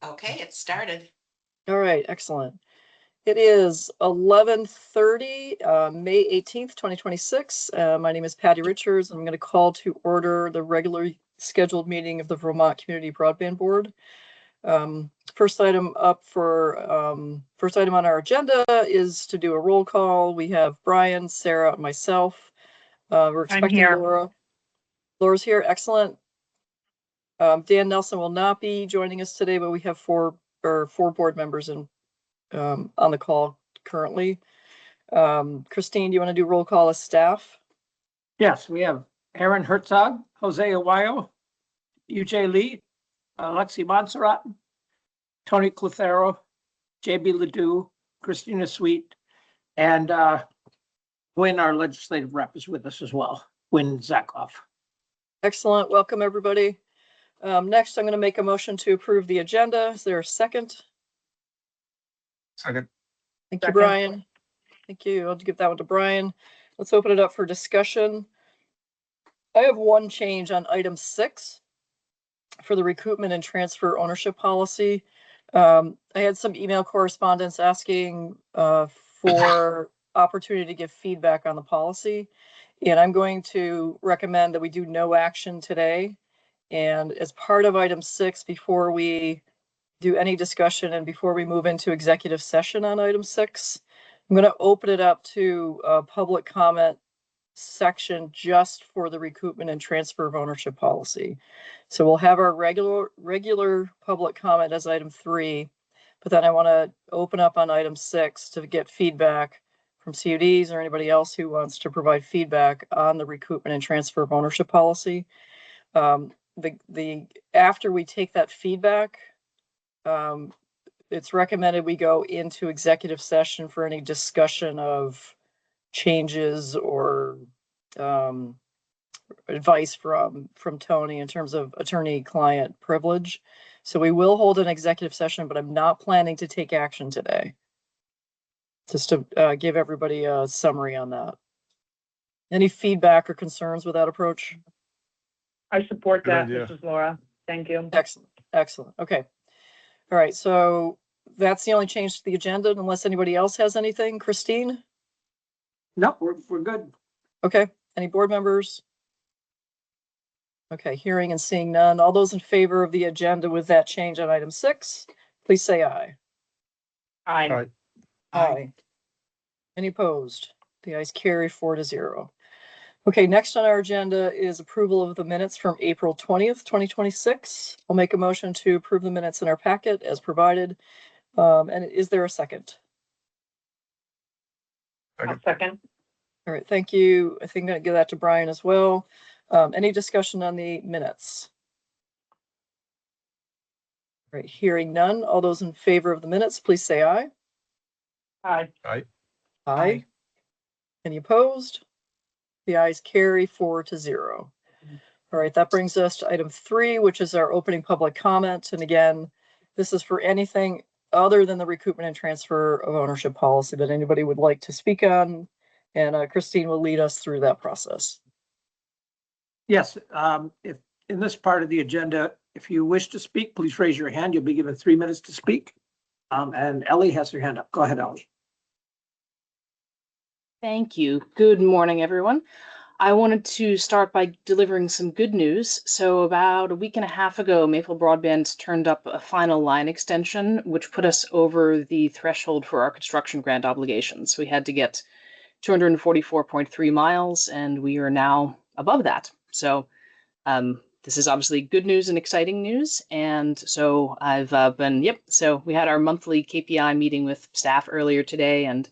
Okay, it started. All right, excellent. It is 11:30, May 18th, 2026. My name is Patty Richards. I'm going to call to order the regularly scheduled meeting of the Vermont Community Broadband Board. First item on our agenda is to do a roll call. We have Brian, Sarah, and myself. We're expecting here. Laura. Laura's here. Excellent. Dan Nelson will not be joining us today, but we have four board members on the call currently. Christine, do you want to do roll call as staff? Yes, we have Aaron Herzog, Jose Aguayo, UJ Lee, Alexi Montserrat, Tony Cluthero, JB Ledoux, Christina Sweet, and Gwen, our legislative rep, is with us as well, Gwen Zakoff. Excellent. Welcome, everybody. Next, I'm going to make a motion to approve the agenda. Is there a second? Second. Thank you, Brian. Thank you. I'll give that one to Brian. Let's open it up for discussion. I have one change on item 6 for the recoupment and transfer ownership policy. I had some email correspondence asking for opportunity to give feedback on the policy, and I'm going to recommend that we do no action today. And as part of item 6, before we do any discussion and before we move into executive session on item 6, I'm going to open it up to a public comment section just for the recoupment and transfer of ownership policy. So we'll have our regular public comment as item 3, but then I want to open up on item 6 to get feedback from CUDs or anybody else who wants to provide feedback on the recoupment and transfer of ownership policy. After we take that feedback, it's recommended we go into executive session for any discussion of changes or advice from Tony in terms of attorney-client privilege. So we will hold an executive session, but I'm not planning to take action today. Just to give everybody a summary on that. Any feedback or concerns with that approach? I support that. Good idea. This is Laura. Thank you. Excellent. Okay. All right. So that's the only change to the agenda, unless anybody else has anything. Christine? No, we're good. Okay. Any board members? Okay. Hearing and seeing none. All those in favor of the agenda with that change on item 6, please say aye. Aye. All right. Aye. Any opposed? The ayes carry 4-0. Okay, next on our agenda is approval of the minutes from April 20th, 2026. I'll make a motion to approve the minutes in our packet as provided. And is there a second? Second. All right, thank you. I think I'm going to give that to Brian as well. Any discussion on the minutes? All right, hearing none. All those in favor of the minutes, please say aye. Aye. Aye. Aye. Any opposed? The ayes carry 4-0. All right, that brings us to item 3, which is our opening public comment. And again, this is for anything other than the recoupment and transfer of ownership policy that anybody would like to speak on. And Christine will lead us through that process. Yes, if in this part of the agenda, if you wish to speak, please raise your hand. You'll be given 3 minutes to speak. And Ellie has her hand up. Go ahead, Ellie. Thank you. Good morning, everyone. I wanted to start by delivering some good news. So about a week and a half ago, Maple Broadband turned up a final line extension, which put us over the threshold for our construction grant obligations. We had to get 244.3 miles, and we are now above that. So this is obviously good news and exciting news. And so I've so we had our monthly KPI meeting with staff earlier today, and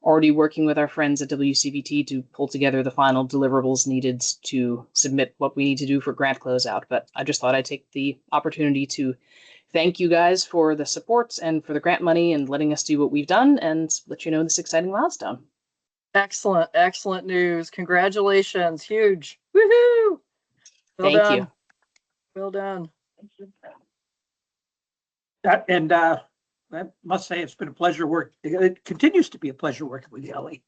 already working with our friends at WCVT to pull together the final deliverables needed to submit what we need to do for grant closeout. But I just thought I'd take the opportunity to thank you guys for the support and for the grant money and letting us do what we've done and let you know this exciting milestone. Excellent, excellent news. Congratulations. Huge. Woohoo! Thank you. Well done. I must say it's been a pleasure work. It continues to be a pleasure working with you, Ellie.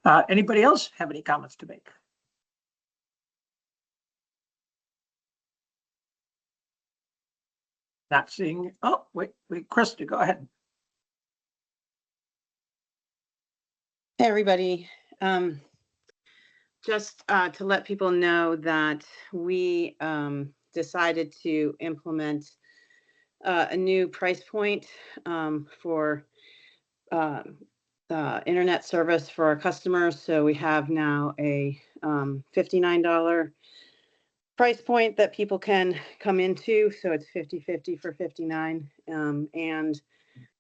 Anybody else have any comments to make? Not seeing, oh, wait, Krista, go ahead. Hey, everybody. Just to let people know that we decided to implement a new price point for internet service for our customers. So we have now a $59 price point that people can come into. So it's 50/50 for $59. And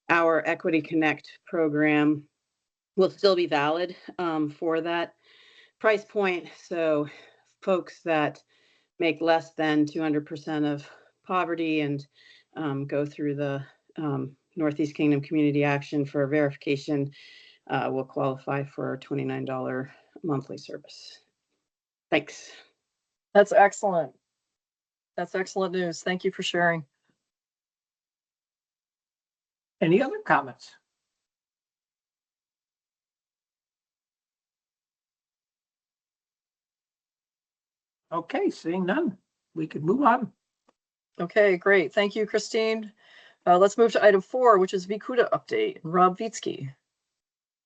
our Equity Connect program will still be valid for that price point. So folks that make less than 200% of poverty and go through the Northeast Kingdom Community Action for verification will qualify for a $29 monthly service. Thanks. That's excellent. That's excellent news. Thank you for sharing. Any other comments? Okay, seeing none, we could move on. Okay, great. Thank you, Christine. Let's move to item 4, which is VCUDA update. Rob Vitsky.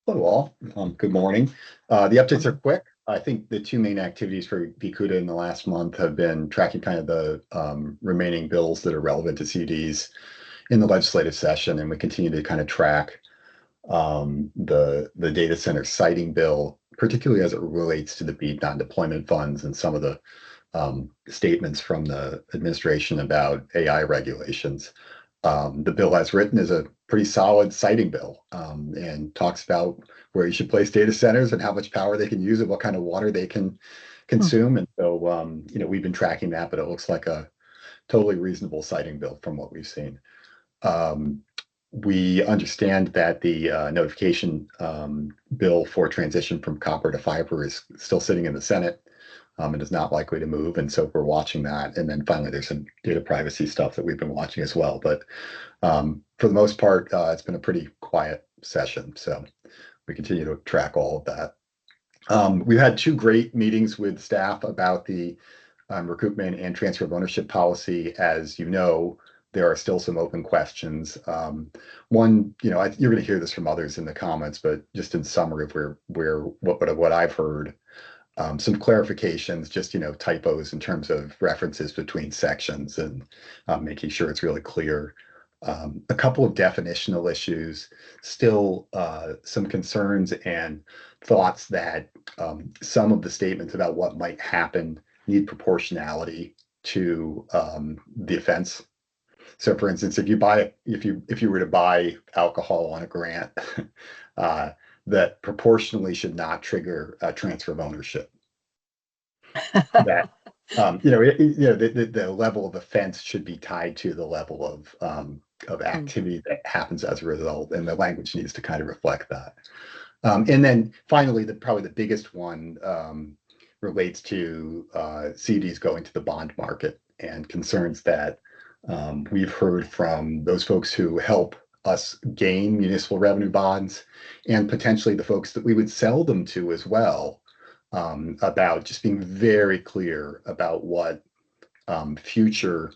Hello all. Good morning. The updates are quick. I think the two main activities for VCUDA in the last month have been tracking kind of the remaining bills that are relevant to CDs in the legislative session, and we continue to kind of track the data center siting bill, particularly as it relates to the BEAD non-deployment funds and some of the statements from the administration about AI regulations. The bill as written is a pretty solid siting bill and talks about where you should place data centers and how much power they can use and what kind of water they can consume. And so, we've been tracking that, but it looks like a totally reasonable siting bill from what we've seen. We understand that the notification bill for transition from copper to fiber is still sitting in the Senate. And is not likely to move. And so we're watching that. And then finally, there's some data privacy stuff that we've been watching as well. But for the most part, it's been a pretty quiet session. So we continue to track all of that. We've had 2 great meetings with staff about the recoupment and transfer of ownership policy. As you know, there are still some open questions. One, you're going to hear this from others in the comments, but just in summary of what I've heard. Some clarifications, just, typos in terms of references between sections and making sure it's really clear. A couple of definitional issues, still some concerns and thoughts that some of the statements about what might happen need proportionality to the offense. So for instance, if you were to buy alcohol on a grant, that proportionally should not trigger a transfer of ownership. That the level of offense should be tied to the level of activity that happens as a result, and the language needs to kind of reflect that. And then finally, probably the biggest one relates to CDs going to the bond market and concerns that we've heard from those folks who help us gain municipal revenue bonds and potentially the folks that we would sell them to as well, about just being very clear about what future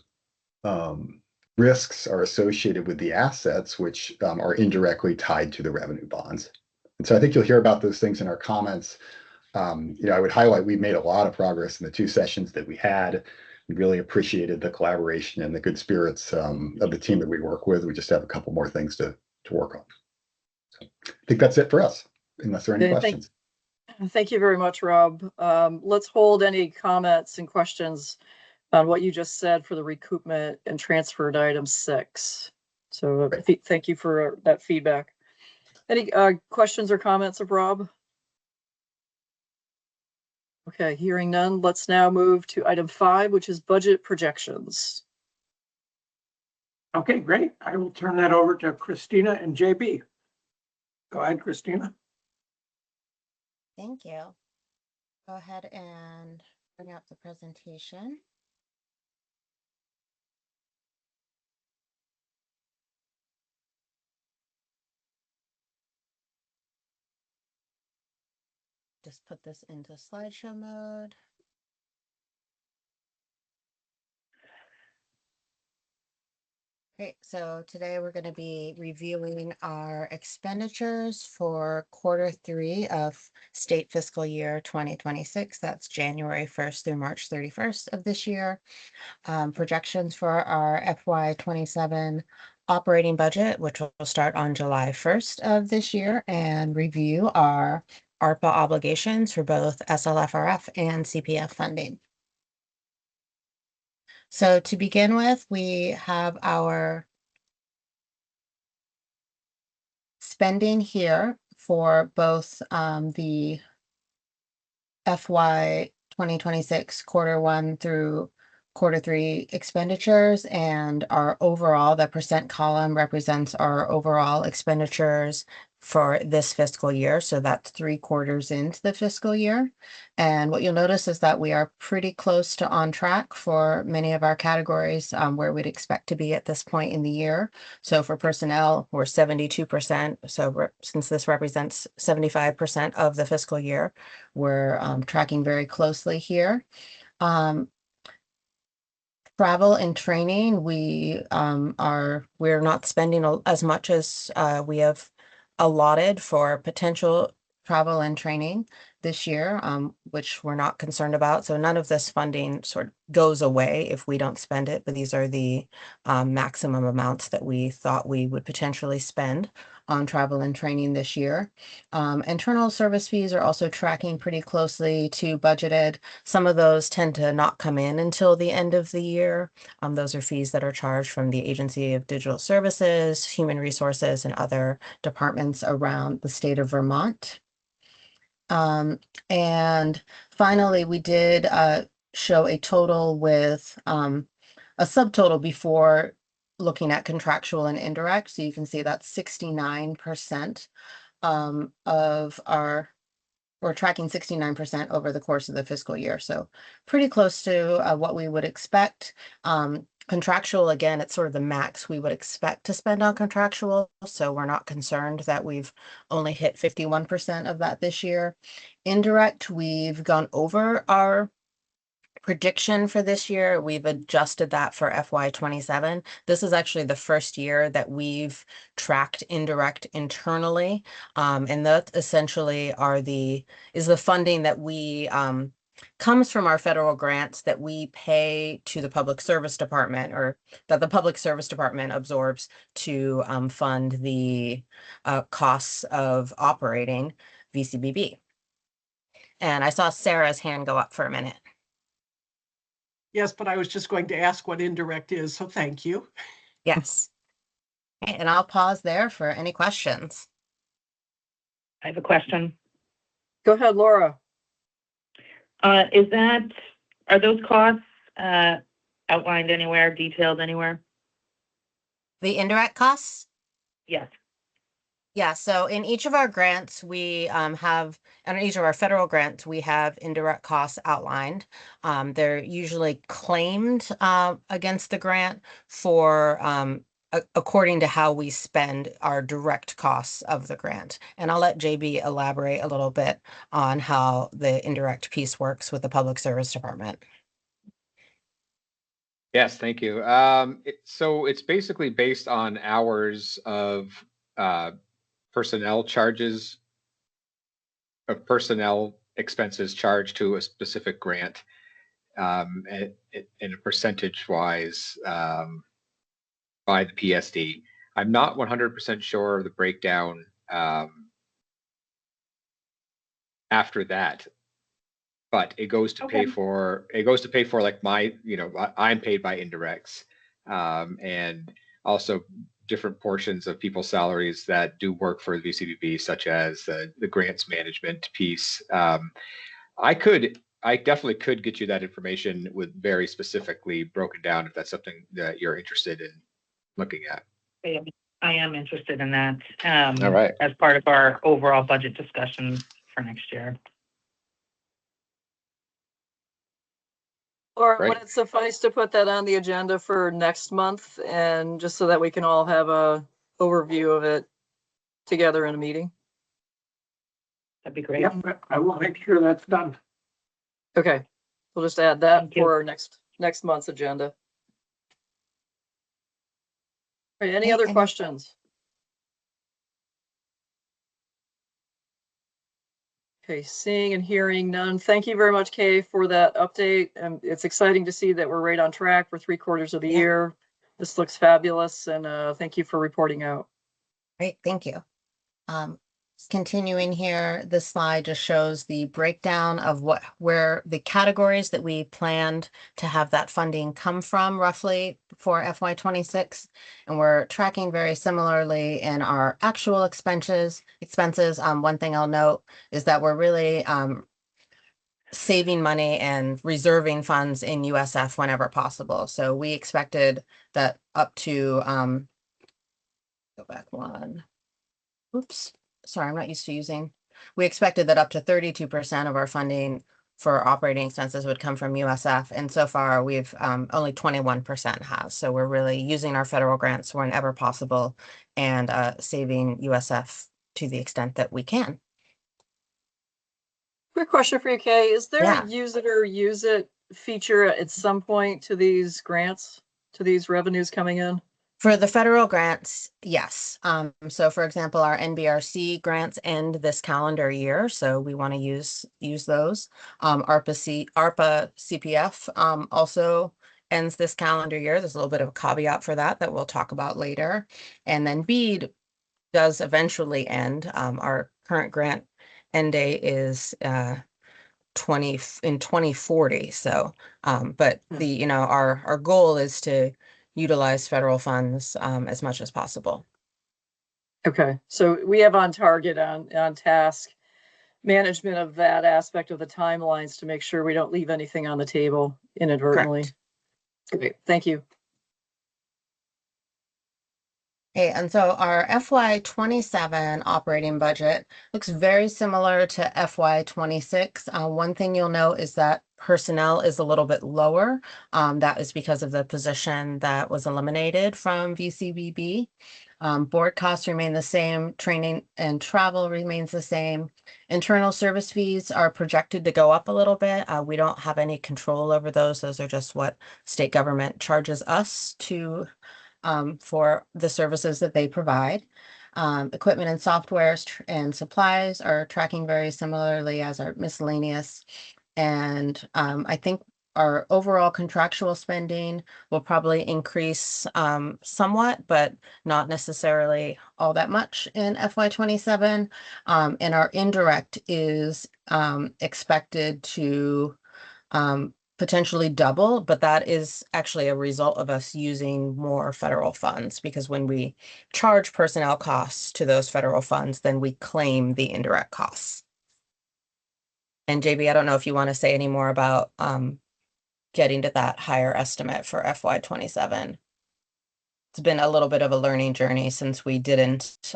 risks are associated with the assets, which are indirectly tied to the revenue bonds. And so I think you'll hear about those things in our comments. I would highlight we've made a lot of progress in the 2 sessions that we had. We really appreciated the collaboration and the good spirits of the team that we work with. We just have a couple more things to work on. So I think that's it for us, unless there are any questions. Thank you very much, Rob. Let's hold any comments and questions on what you just said for the recoupment and transfer to item 6. So thank you for that feedback. Any questions or comments of Rob? Okay, hearing none, let's now move to item 5, which is budget projections. Okay, great. I will turn that over to Christina and JB. Go ahead, Christina. Thank you. Go ahead and bring up the presentation. Just put this into slideshow mode. Okay, so today we're going to be reviewing our expenditures for Q3 of state fiscal year 2026. That's January 1st through March 31st of this year. Projections for our FY27 operating budget, which will start on July 1st of this year, and review our ARPA obligations for both SLFRF and CPF funding. So to begin with, we have our spending here for both the FY 2026 Q1 through Q3 expenditures, and our overall, the percent column represents our overall expenditures for this fiscal year. So that's 3 quarters into the fiscal year. And what you'll notice is that we are pretty close to on track for many of our categories where we'd expect to be at this point in the year. So for personnel, we're 72%. So since this represents 75% of the fiscal year, we're tracking very closely here. Travel and training, we're not spending as much as we have allotted for potential travel and training this year, which we're not concerned about. So none of this funding sort of goes away if we don't spend it, but these are the maximum amounts that we thought we would potentially spend on travel and training this year. Internal service fees are also tracking pretty closely to budgeted. Some of those tend to not come in until the end of the year. Those are fees that are charged from the Agency of Digital Services, Human Resources, and other departments around the state of Vermont. And finally, we did show a total with a subtotal before looking at contractual and indirect. So you can see that's 69% of we're tracking 69% over the course of the fiscal year. So pretty close to what we would expect. Contractual, again, it's sort of the max we would expect to spend on contractual. So we're not concerned that we've only hit 51% of that this year. Indirect, we've gone over our prediction for this year. We've adjusted that for FY27. This is actually the first year that we've tracked indirect internally. And that essentially is the funding that we comes from our federal grants that we pay to the Public Service Department, or that the Public Service Department absorbs to fund the costs of operating VCBB. And I saw Sarah's hand go up for a minute. Yes, but I was just going to ask what indirect is, so thank you. Yes. Okay, and I'll pause there for any questions. I have a question. Go ahead, Laura. Are those costs outlined anywhere, detailed anywhere? The indirect costs? Yes. Yeah, so in each of our grants, we in each of our federal grants, we have indirect costs outlined. They're usually claimed against the grant for according to how we spend our direct costs of the grant. And I'll let JB elaborate a little bit on how the indirect piece works with the Public Service Department. Yes, thank you. So it's basically based on hours of personnel charges, of personnel expenses charged to a specific grant, and a percentage wise by the PSD. I'm not 100% sure of the breakdown after that, but it goes to pay for like I'm paid by indirects, and also different portions of people's salaries that do work for the VCBB, such as the grants management piece. I definitely could get you that information with very specifically broken down if that's something that you're interested in looking at. I am interested in that. All right. As part of our overall budget discussion for next year. Or Right. would it suffice to put that on the agenda for next month, and just so that we can all have a overview of it together in a meeting? That'd be great. Yep, I will make sure that's done. Okay, we'll just add that Thank you. for our next month's agenda. right, any other questions? Okay, seeing and hearing none. Thank you very much, Kay, for that update. It's exciting to see that we're right on track for 3/4 of the year. This looks fabulous, and thank you for reporting out. Great, thank you. Continuing here, this slide just shows the breakdown of where the categories that we planned to have that funding come from roughly for FY26. And we're tracking very similarly in our actual expenses. One thing I'll note is that we're really saving money and reserving funds in USF whenever possible. So we expected that up to, go back one. Oops. Sorry, I'm not used to using. We expected that up to 32% of our funding for operating expenses would come from USF. And so far we've only 21% has. So we're really using our federal grants whenever possible and saving USF to the extent that we can. Quick question for you, Kay. Is there Yeah. a use it or use it feature at some point to these grants, to these revenues coming in? For the federal grants, yes. So for example, our NBRC grants end this calendar year, so we want to use those. ARPA CPF also ends this calendar year. There's a little bit of a caveat for that we'll talk about later. And then BEAD does eventually end. Our current grant end date is 2040. So, but our goal is to utilize federal funds as much as possible. Okay, so we have on target, on task management of that aspect of the timelines to make sure we don't leave anything on the table inadvertently. Correct. Great, thank you. Okay, and so our FY27 operating budget looks very similar to FY26. One thing you'll note is that personnel is a little bit lower. That is because of the position that was eliminated from VCBB. Board costs remain the same, training and travel remains the same. Internal service fees are projected to go up a little bit. We don't have any control over those. Those are just what state government charges us to for the services that they provide. Equipment and software and supplies are tracking very similarly as our miscellaneous. And I think our overall contractual spending will probably increase somewhat, but not necessarily all that much in FY27. And our indirect is expected to potentially double, but that is actually a result of us using more federal funds, because when we charge personnel costs to those federal funds, then we claim the indirect costs. And JB, I don't know if you want to say any more about getting to that higher estimate for FY27. It's been a little bit of a learning journey since we didn't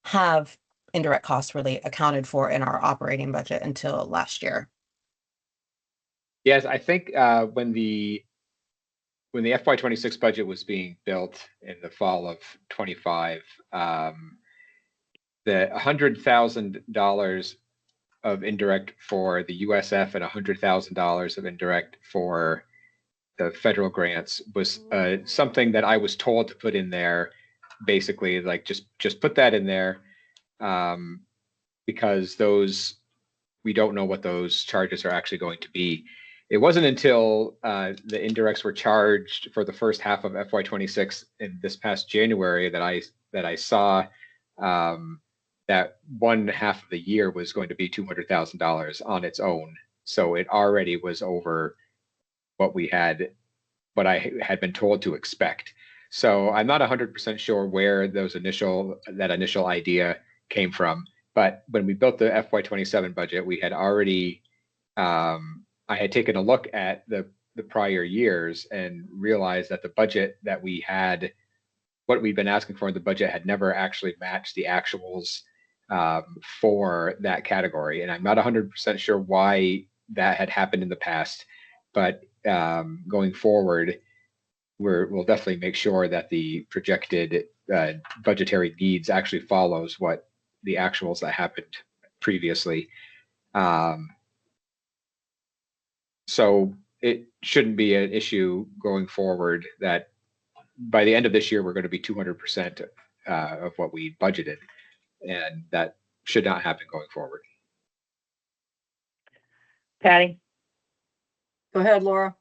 have indirect costs really accounted for in our operating budget until last year. Yes, I think when the FY26 budget was being built in the fall of 25, the $100,000 of indirect for the USF and $100,000 of indirect for the federal grants was something that I was told to put in there, basically like just put that in there because we don't know what those charges are actually going to be. It wasn't until the indirects were charged for the first half of FY26 in this past January that I saw that one half of the year was going to be $200,000 on its own. So it already was over what I had been told to expect. So I'm not 100% sure where that initial idea came from. But when we built the FY27 budget, we had already I had taken a look at the prior years and realized that the budget that we had, what we'd been asking for in the budget, had never actually matched the actuals for that category. And I'm not 100% sure why that had happened in the past, but going forward, we'll definitely make sure that the projected budgetary needs actually follows what the actuals that happened previously. So it shouldn't be an issue going forward that by the end of this year, we're going to be 200% of what we budgeted, and that should not happen going forward. Patty? Go ahead, Laura.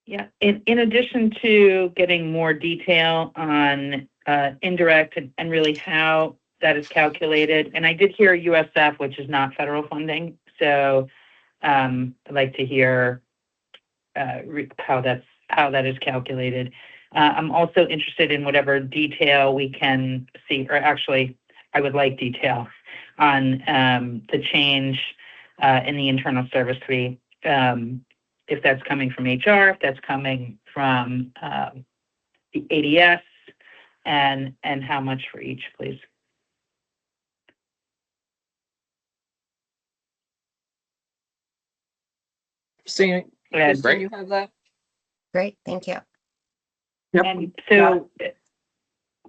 Yeah, in addition to getting more detail on indirect and really how that is calculated, and I did hear USF, which is not federal funding, so I'd like to hear how that is calculated. I'm also interested in whatever detail we can see, or actually, I would like detail on the change in the internal service fee. If that's coming from HR, if that's coming from the ADS, and how much for each, please. Christine, And, Great. you have that? Great, thank you. Yep. and so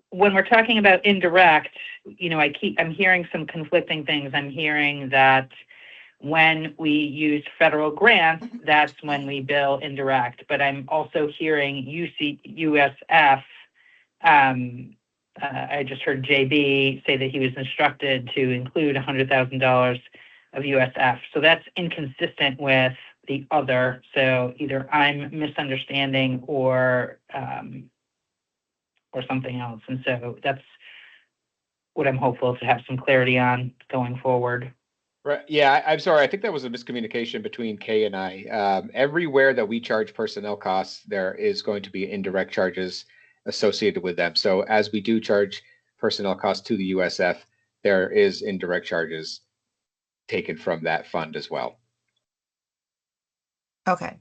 when we're talking about indirect, I'm hearing some conflicting things. I'm hearing that when we use federal grants, that's when we bill indirect. But I'm also hearing USF. I just heard JB say that he was instructed to include $100,000 of USF. So that's inconsistent with the other. So either I'm misunderstanding or something else. And so that's what I'm hopeful to have some clarity on going forward. Right. Yeah, I'm sorry. I think that was a miscommunication between Kay and I. Everywhere that we charge personnel costs, there is going to be indirect charges associated with them. So as we do charge personnel costs to the USF, there is indirect charges taken from that fund as well. Okay,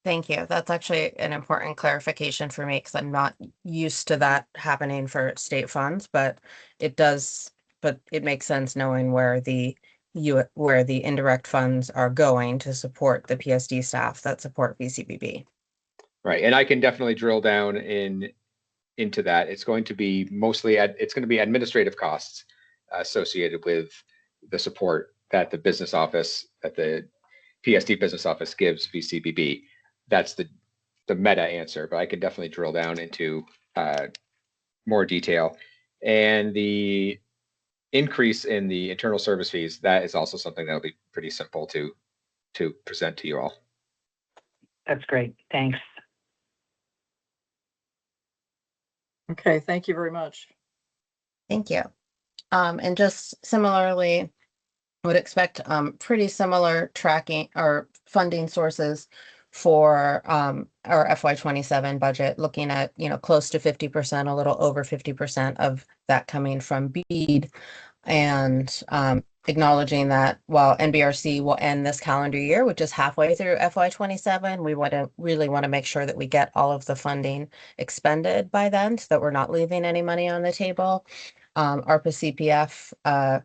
thank you. That's actually an important clarification for me because I'm not used to that happening for state funds, but it makes sense knowing where the indirect funds are going to support the PSD staff that support VCBB. Right. And I can definitely drill down into that. It's going to be mostly it's going to be administrative costs associated with the support that the business office, that the PSD business office gives VCBB. That's the meta answer, but I can definitely drill down into more detail. And the increase in the internal service fees, that is also something that'll be pretty simple to present to you all. That's great. Thanks. Okay, thank you very much. Thank you. And just similarly, would expect pretty similar tracking or funding sources for our FY27 budget, looking at close to 50%, a little over 50% of that coming from BEAD, and acknowledging that while NBRC will end this calendar year, which is halfway through FY27, we really want to make sure that we get all of the funding expended by then, so that we're not leaving any money on the table. ARPA CPF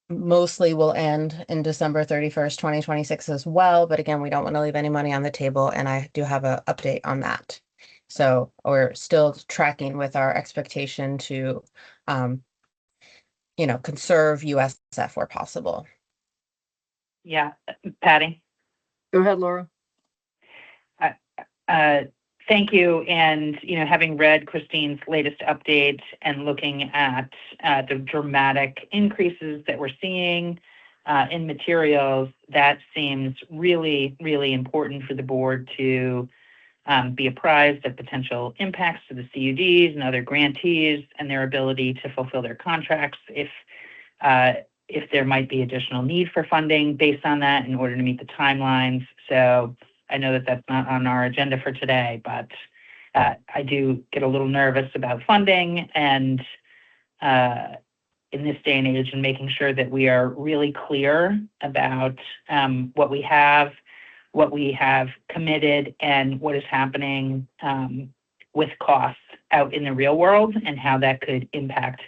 mostly will end in December 31st, 2026 as well. But again, we don't want to leave any money on the table. And I do have an update on that. So we're still tracking with our expectation to, conserve USF where possible. Yeah, Patty. Go ahead, Laura. Thank you. And, having read Christine's latest update and looking at the dramatic increases that we're seeing in materials, that seems really, really important for the board to be apprised of potential impacts to the CUDs and other grantees and their ability to fulfill their contracts if there might be additional need for funding based on that in order to meet the timelines. So I know that that's not on our agenda for today, but I do get a little nervous about funding and in this day and age and making sure that we are really clear about what we have committed and what is happening with costs out in the real world and how that could impact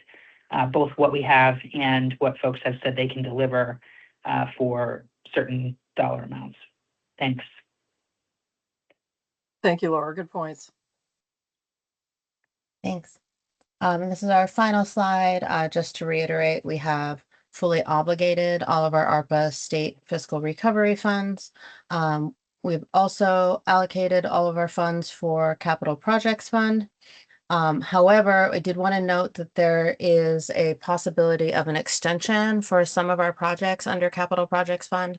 both what we have and what folks have said they can deliver for certain dollar amounts. Thanks. Thank you, Laura. Good points. Thanks. And this is our final slide. Just to reiterate, we have fully obligated all of our ARPA state fiscal recovery funds. We've also allocated all of our funds for capital projects fund. However, I did want to note that there is a possibility of an extension for some of our projects under capital projects fund.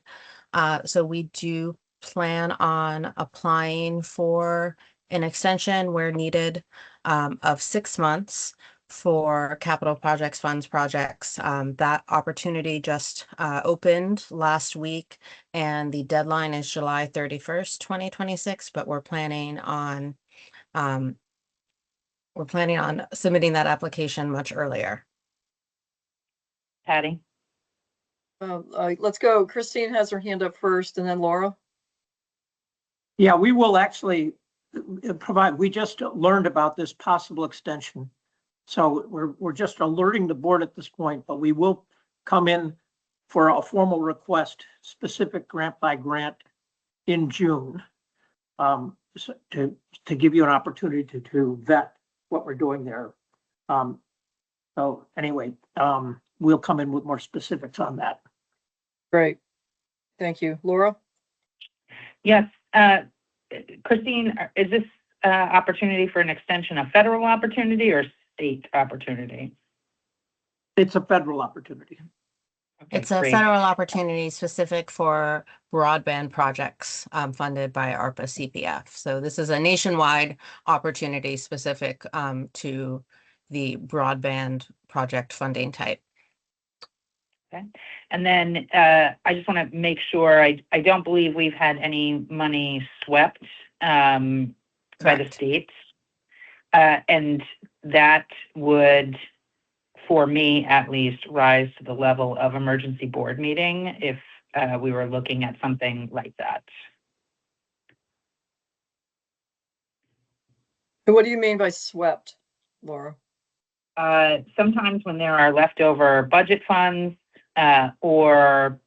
So we do plan on applying for an extension where needed of 6 months for capital projects funds projects. That opportunity just opened last week, and the deadline is July 31st, 2026, but we're planning on submitting that application much earlier. Patty? Let's go. Christine has her hand up first, and then Laura. Yeah, we will actually provide, we just learned about this possible extension. So we're just alerting the board at this point, but we will come in for a formal request, specific grant by grant in June, to give you an opportunity to vet what we're doing there. So anyway, we'll come in with more specifics on that. Great. Thank you. Laura? Yes. Christine, is this opportunity for an extension a federal opportunity or state opportunity? It's a federal opportunity. Okay, It's a great. federal opportunity specific for broadband projects funded by ARPA CPF. So this is a nationwide opportunity specific to the broadband project funding type. Okay. And then I just want to make sure, I don't believe we've had any money swept by the Correct. states. And that would, for me at least, rise to the level of emergency board meeting if we were looking at something like that. What do you mean by swept, Laura? Sometimes when there are leftover budget funds or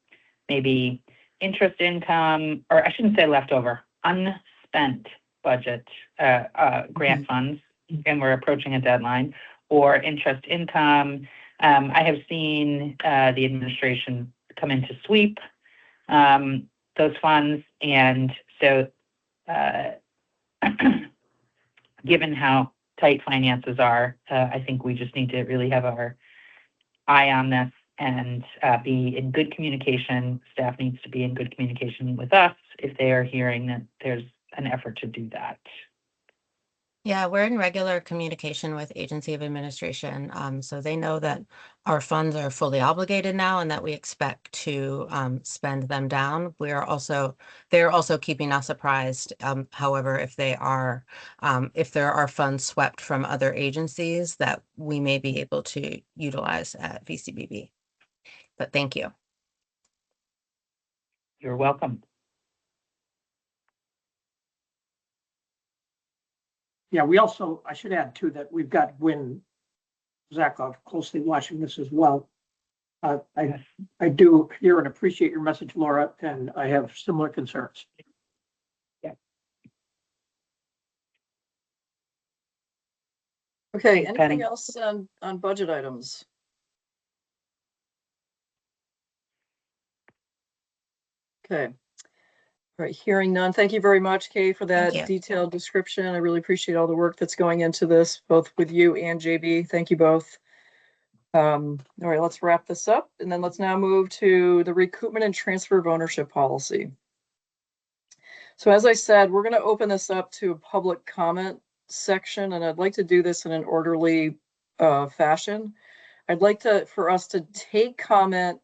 maybe interest income, or I shouldn't say leftover, unspent budget grant funds, and we're approaching a deadline, or interest income. I have seen the administration come in to sweep those funds. And so given how tight finances are, I think we just need to really have our eye on this and be in good communication. Staff needs to be in good communication with us if they are hearing that there's an effort to do that. Yeah, we're in regular communication with Agency of Administration, so they know that our funds are fully obligated now and that we expect to spend them down. They're also keeping us apprised. However, if there are funds swept from other agencies that we may be able to utilize at VCBB. But thank you. You're welcome. Yeah, we also, I should add too, that we've got Gwynn Zakov closely watching this as well. I do hear and appreciate your message, Laura, and I have similar concerns. Yeah. Okay, Thanks, anything Patty. else on budget items? Okay. All right, hearing none. Thank you very much, Kay, for that Thank you. detailed description. I really appreciate all the work that's going into this, both with you and JB. Thank you both. All right, let's wrap this up, and then let's now move to the recoupment and transfer of ownership policy. So as I said, we're going to open this up to a public comment section, and I'd like to do this in an orderly fashion. I'd like for us to take comment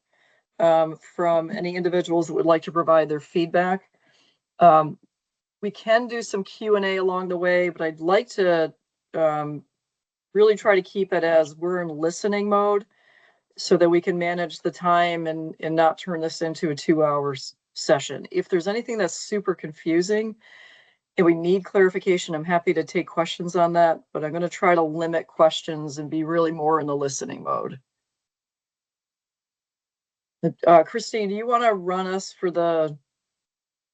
from any individuals that would like to provide their feedback. We can do some Q&A along the way, but I'd like to really try to keep it as we're in listening mode so that we can manage the time and not turn this into a 2-hour session. If there's anything that's super confusing and we need clarification, I'm happy to take questions on that, but I'm going to try to limit questions and be really more in the listening mode. Christine, do you want to run us for the,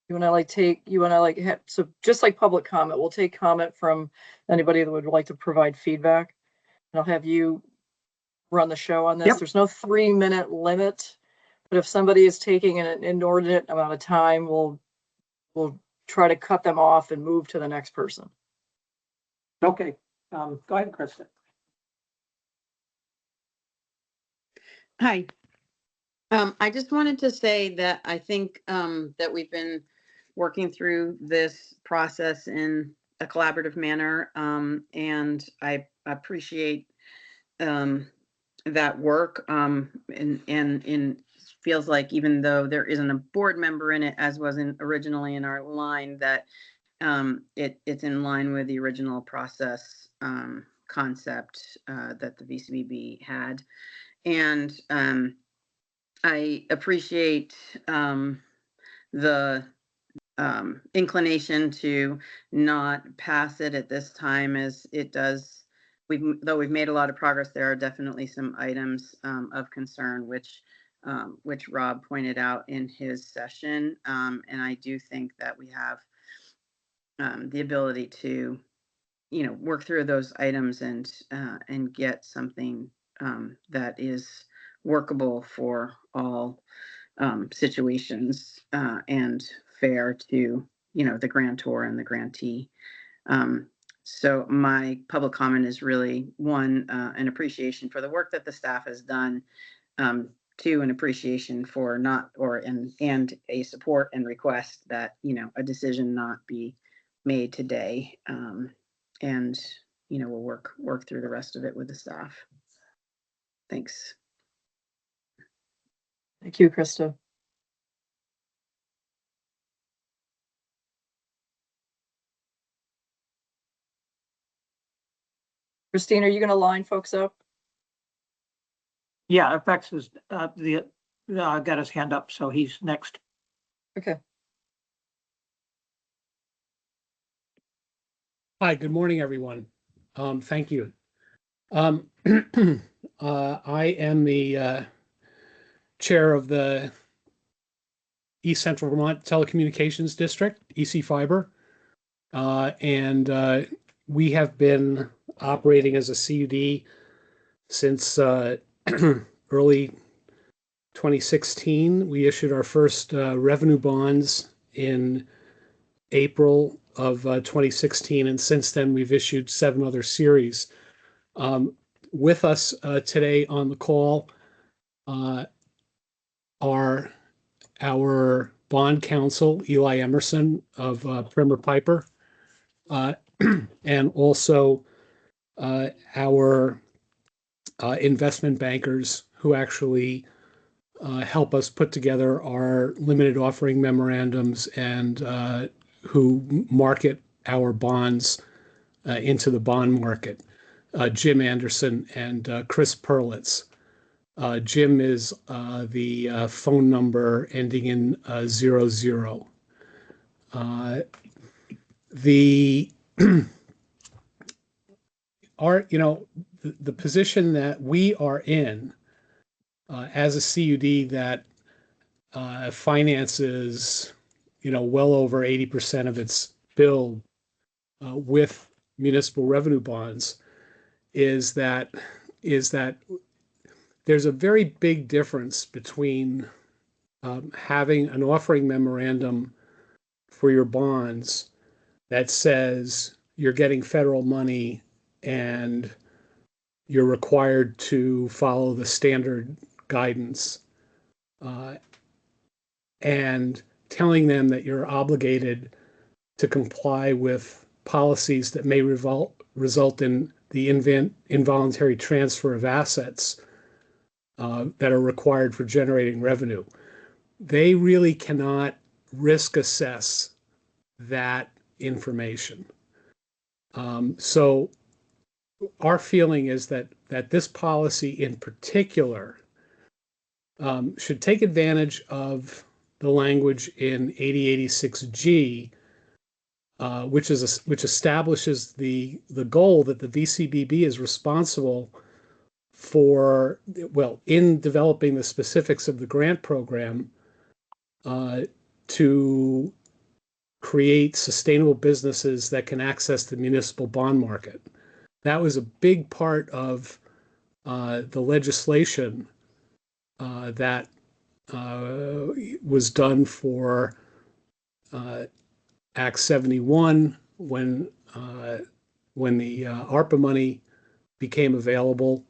so just like public comment, we'll take comment from anybody that would like to provide feedback, and I'll have you run the show on this. Yep. There's no 3-minute limit, but if somebody is taking an inordinate amount of time, we'll try to cut them off and move to the next person. Okay, go ahead, Kristen. Hi. I just wanted to say that I think that we've been working through this process in a collaborative manner, and I appreciate that work. And feels like even though there isn't a board member in it, as wasn't originally in our line, that it's in line with the original process concept that the VCBB had. And I appreciate the inclination to not pass it at this time, as it does. Though we've made a lot of progress, there are definitely some items of concern, which Rob pointed out in his session. And I do think that we have the ability to, work through those items and get something that is workable for all situations and fair to, the grantor and the grantee. So my public comment is really, one, an appreciation for the work that the staff has done. Two, an appreciation for and a support and request that, a decision not be made today. And, we'll work through the rest of it with the staff. Thanks. Thank you, Krista. Christine, are you going to line folks up? Yeah, FX is got his hand up, so he's next. Okay. Hi, good morning, everyone. Thank you. I am the chair of the East Central Vermont Telecommunications District, EC Fiber, and we have been operating as a CUD since early 2016. We issued our first revenue bonds in April of 2016, and since then we've issued 7 other series. With us today on the call are our bond counsel, Eli Emerson of Primer Piper, and also our investment bankers who actually help us put together our limited offering memorandums and who market our bonds into the bond market, Jim Anderson and Chris Perlitz. Jim is the phone number ending in 00. The position that we are in as a CUD that finances, well over 80% of its bill with municipal revenue bonds, is that there's a very big difference between having an offering memorandum for your bonds that says you're getting federal money and you're required to follow the standard guidance, and telling them that you're obligated to comply with policies that may result in the involuntary transfer of assets that are required for generating revenue. They really cannot risk assess that information. So our feeling is that this policy in particular should take advantage of the language in 8086G, which establishes the goal that the VCBB is responsible for, in developing the specifics of the grant program, to create sustainable businesses that can access the municipal bond market. That was a big part of the legislation that was done for Act 71 when the ARPA money became available.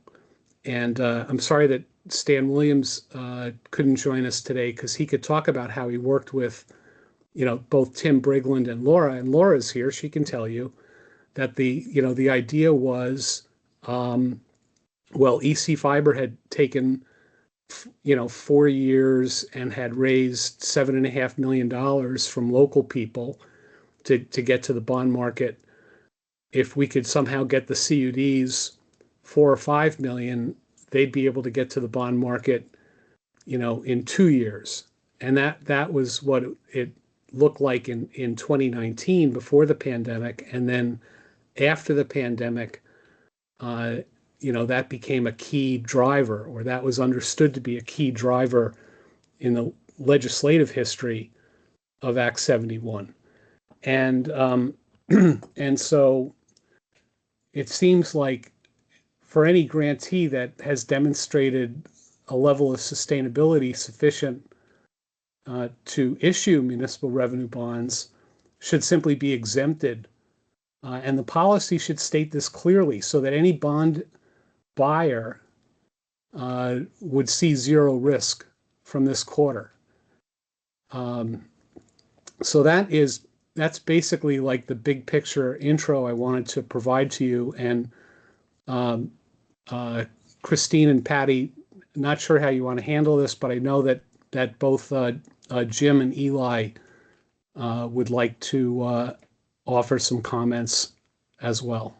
And I'm sorry that Stan Williams couldn't join us today because he could talk about how he worked with, both Tim Brigland and Laura. And Laura's here; she can tell you that the idea was, EC Fiber had taken 4 years and had raised $7.5 million from local people to get to the bond market. If we could somehow get the CUDs 4 or 5 million, they'd be able to get to the bond market, in 2 years. And that was what it looked like in 2019 before the pandemic. And then after the pandemic, that became a key driver, or that was understood to be a key driver in the legislative history of Act 71. And and so it seems like for any grantee that has demonstrated a level of sustainability sufficient to issue municipal revenue bonds should simply be exempted. And the policy should state this clearly so that any bond buyer would see zero risk from this quarter. So that's basically like the big picture intro I wanted to provide to you. And Christine and Patty, not sure how you want to handle this, but I know that both Jim and Eli would like to offer some comments as well.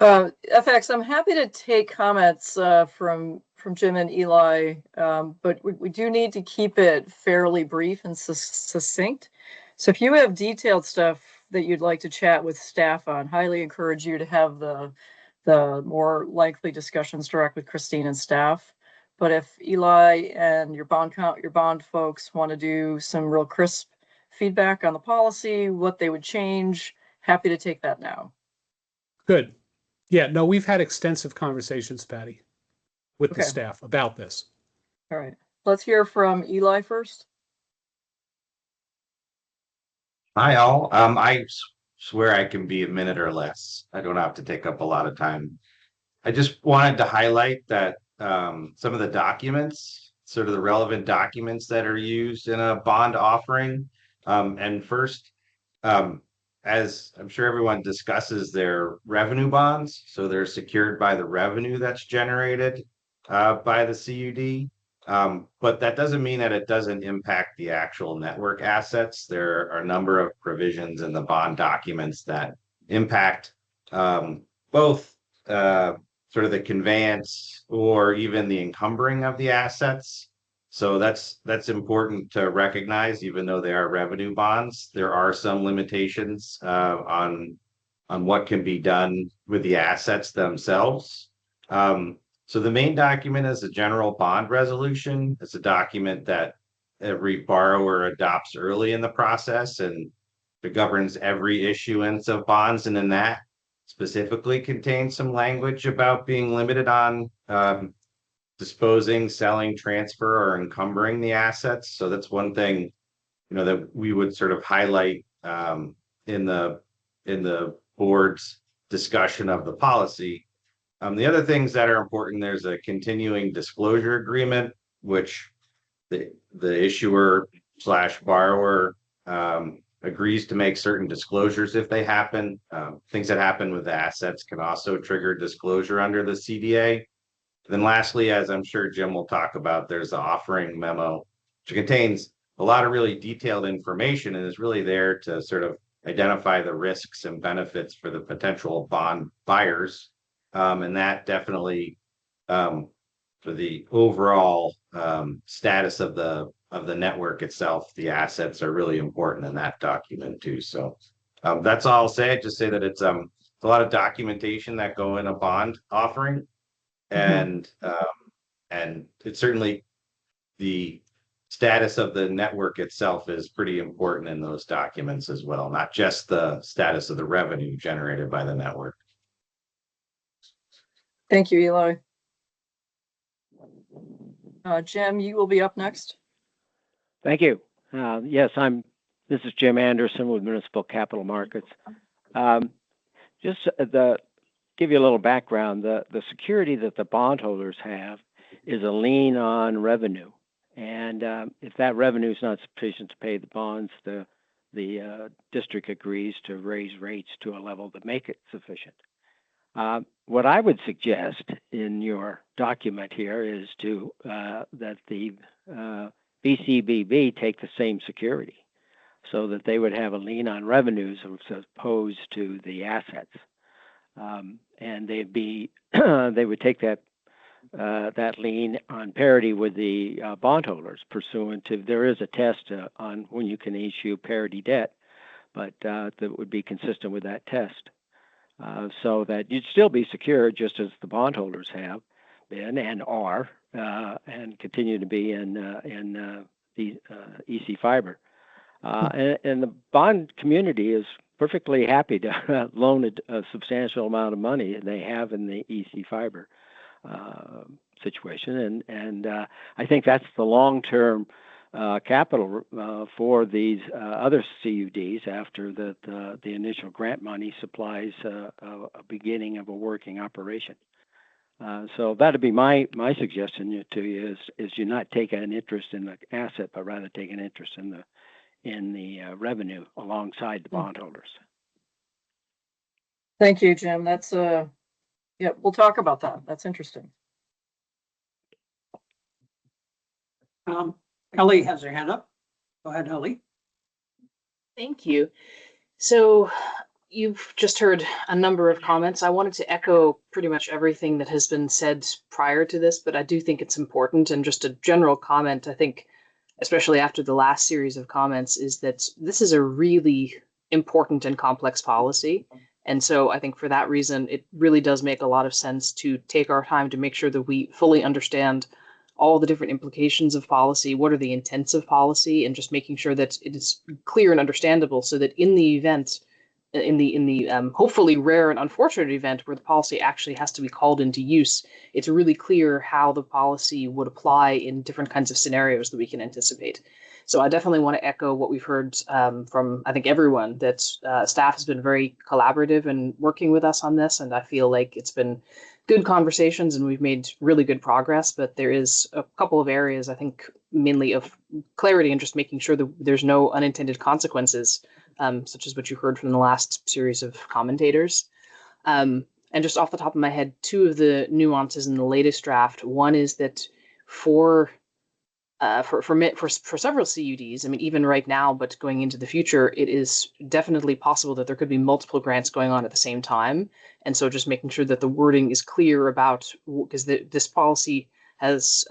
FX, I'm happy to take comments from Jim and Eli, but we do need to keep it fairly brief and succinct. So if you have detailed stuff that you'd like to chat with staff on, highly encourage you to have the more lengthy discussions direct with Christine and staff. But if Eli and your bond folks want to do some real crisp feedback on the policy, what they would change, happy to take that now. Good. Yeah, no, we've had extensive conversations, Patty, with the staff about this. All right. Let's hear from Eli first. Hi, all. I swear I can be a minute or less. I don't have to take up a lot of time. I just wanted to highlight that some of the documents, sort of the relevant documents that are used in a bond offering. And first, as I'm sure everyone discusses their revenue bonds, so they're secured by the revenue that's generated by the CUD. But that doesn't mean that it doesn't impact the actual network assets. There are a number of provisions in the bond documents that impact both sort of the conveyance or even the encumbering of the assets. So that's important to recognize. Even though they are revenue bonds, there are some limitations on what can be done with the assets themselves. So the main document is a general bond resolution. It's a document that every borrower adopts early in the process, and it governs every issuance of bonds. And then that specifically contains some language about being limited on disposing, selling, transfer, or encumbering the assets. So that's one thing, that we would sort of highlight in the board's discussion of the policy. The other things that are important, there's a continuing disclosure agreement, which the issuer / borrower agrees to make certain disclosures if they happen. Things that happen with the assets can also trigger disclosure under the CDA. Then lastly, as I'm sure Jim will talk about, there's the offering memo, which contains a lot of really detailed information and is really there to sort of identify the risks and benefits for the potential bond buyers. And that definitely, for the overall status of the network itself, the assets are really important in that document too. So that's all I'll say. Just say that it's a lot of documentation that go in a bond offering. And it's certainly the status of the network itself is pretty important in those documents as well, not just the status of the revenue generated by the network. Thank you, Eli. Jim, you will be up next. Thank you. Yes, this is Jim Anderson with Municipal Capital Markets. Just give you a little background. The security that the bondholders have is a lien on revenue, and if that revenue is not sufficient to pay the bonds, the district agrees to raise rates to a level that make it sufficient. What I would suggest in your document here is that the BCBB take the same security, so that they would have a lien on revenues as opposed to the assets, and they would take that lien on parity with the bondholders pursuant to. There is a test on when you can issue parity debt, but that would be consistent with that test. So that you'd still be secure just as the bondholders have been and are and continue to be in the EC Fiber. And the bond community is perfectly happy to loan a substantial amount of money, and they have in the EC Fiber situation. And I think that's the long-term capital for these other CUDs after the initial grant money supplies a beginning of a working operation. So that'd be my suggestion to you is you not take an interest in the asset, but rather take an interest in the revenue alongside the bondholders. Thank you, Jim. That's yeah, we'll talk about that. That's interesting. Ellie has her hand up. Go ahead, Ellie. Thank you. So you've just heard a number of comments. I wanted to echo pretty much everything that has been said prior to this, but I do think it's important. And just a general comment, I think, especially after the last series of comments, is that this is a really important and complex policy. And so I think for that reason, it really does make a lot of sense to take our time to make sure that we fully understand all the different implications of policy, what are the intents of policy, and just making sure that it is clear and understandable so that in the event, in the hopefully rare and unfortunate event where the policy actually has to be called into use, it's really clear how the policy would apply in different kinds of scenarios that we can anticipate. So I definitely want to echo what we've heard from, I think, everyone, that staff has been very collaborative in working with us on this, and I feel like it's been good conversations and we've made really good progress, but there is a couple of areas, I think, mainly of clarity and just making sure that there's no unintended consequences, such as what you heard from the last series of commentators. And just off the top of my head, two of the nuances in the latest draft. One is that for several CUDs, I mean, even right now, but going into the future, it is definitely possible that there could be multiple grants going on at the same time. And so just making sure that the wording is clear about, because this policy has,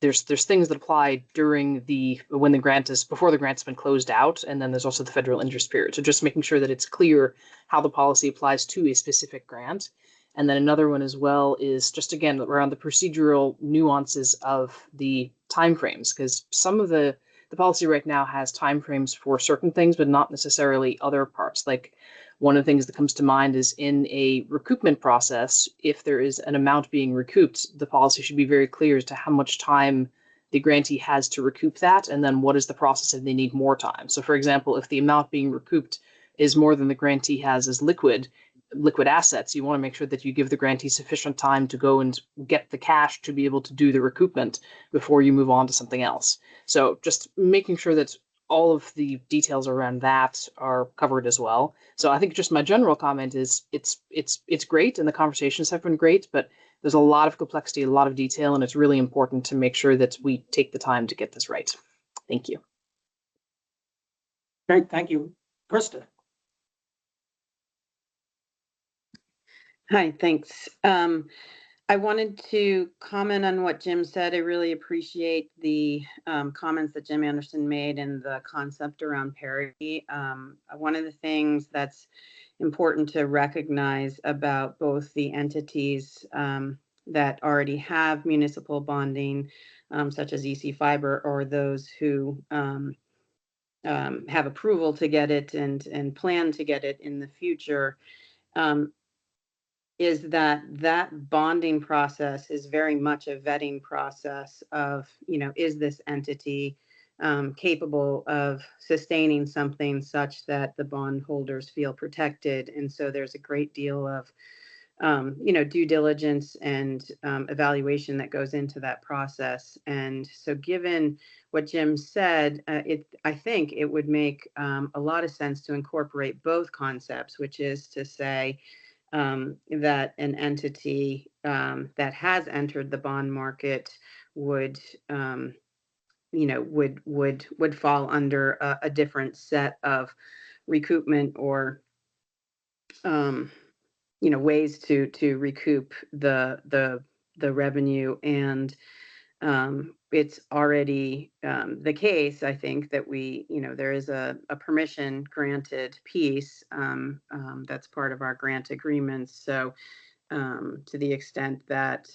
there's things that apply during when the grant is, before the grant's been closed out, and then there's also the federal interest period. So just making sure that it's clear how the policy applies to a specific grant. And then another one as well is just, again, around the procedural nuances of the timeframes, because some of the policy right now has timeframes for certain things, but not necessarily other parts. Like one of the things that comes to mind is in a recoupment process, if there is an amount being recouped, the policy should be very clear as to how much time the grantee has to recoup that, and then what is the process if they need more time. So for example, if the amount being recouped is more than the grantee has as liquid assets, you want to make sure that you give the grantee sufficient time to go and get the cash to be able to do the recoupment before you move on to something else. So just making sure that all of the details around that are covered as well. So I think just my general comment is it's great and the conversations have been great, but there's a lot of complexity, a lot of detail, and it's really important to make sure that we take the time to get this right. Thank you. Great, thank you. Krista. Hi, thanks. I wanted to comment on what Jim said. I really appreciate the comments that Jim Anderson made and the concept around parity. One of the things that's important to recognize about both the entities that already have municipal bonding, such as EC Fiber, or those who have approval to get it and plan to get it in the future, is that bonding process is very much a vetting process of, is this entity capable of sustaining something such that the bondholders feel protected. And so there's a great deal of due diligence and evaluation that goes into that process. And so given what Jim said, I think it would make a lot of sense to incorporate both concepts, which is to say that an entity that has entered the bond market would would fall under a different set of recoupment or ways to recoup the revenue. And it's already the case, I think, that there is a permission granted piece that's part of our grant agreements. So to the extent that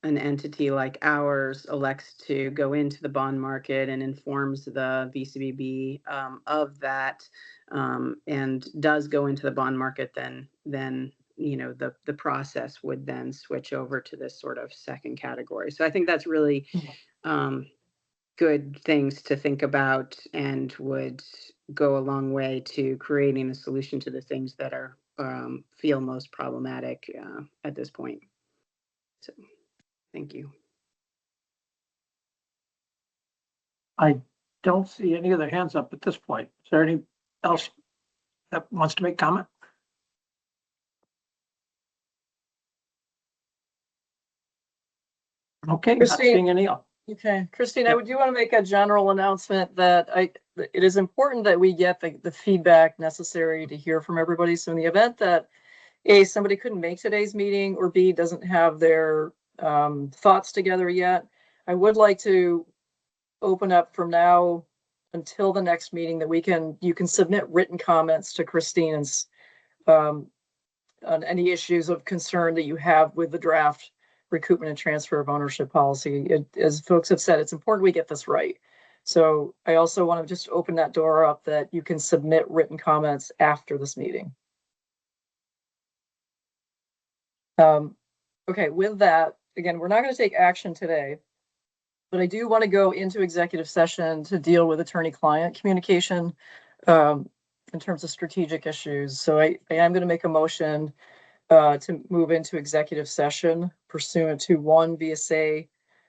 an entity like ours elects to go into the bond market and informs the VCBB of that, and does go into the bond market, then the process would then switch over to this sort of second category. So I think that's really good things to think about, and would go a long way to creating a solution to the things that are feel most problematic at this point. So thank you. I don't see any other hands up at this point. Is there any else that wants to make comment? Okay, not Christine? seeing any else. Okay, Christine, Yep. I do want to make a general announcement that it is important that we get the feedback necessary to hear from everybody. So in the event that A, somebody couldn't make today's meeting, or B, doesn't have their thoughts together yet, I would like to open up from now until the next meeting that you can submit written comments to Christine on any issues of concern that you have with the draft recoupment and transfer of ownership policy. As folks have said, it's important we get this right. So I also want to just open that door up that you can submit written comments after this meeting. Okay, with that, again, we're not going to take action today, but I do want to go into executive session to deal with attorney-client communication in terms of strategic issues. So I am going to make a motion to move into executive session pursuant to 1 VSA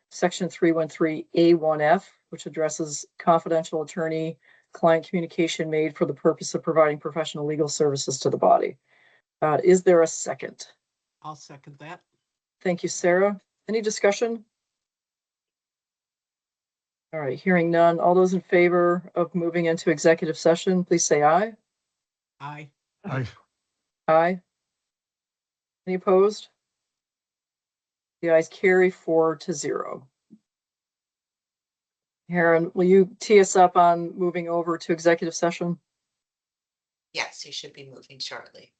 section 313A1F, which addresses confidential attorney-client communication made for the purpose of providing professional legal services to the body. Is there a second? I'll second that. Thank you, Sarah. Any discussion? All right, hearing none. All those in favor of moving into executive session, please say aye. Aye. Aye. Aye. Any opposed? The ayes carry 4-0. Karen, will you tee us up on moving over to executive session? Yes, you should be moving shortly.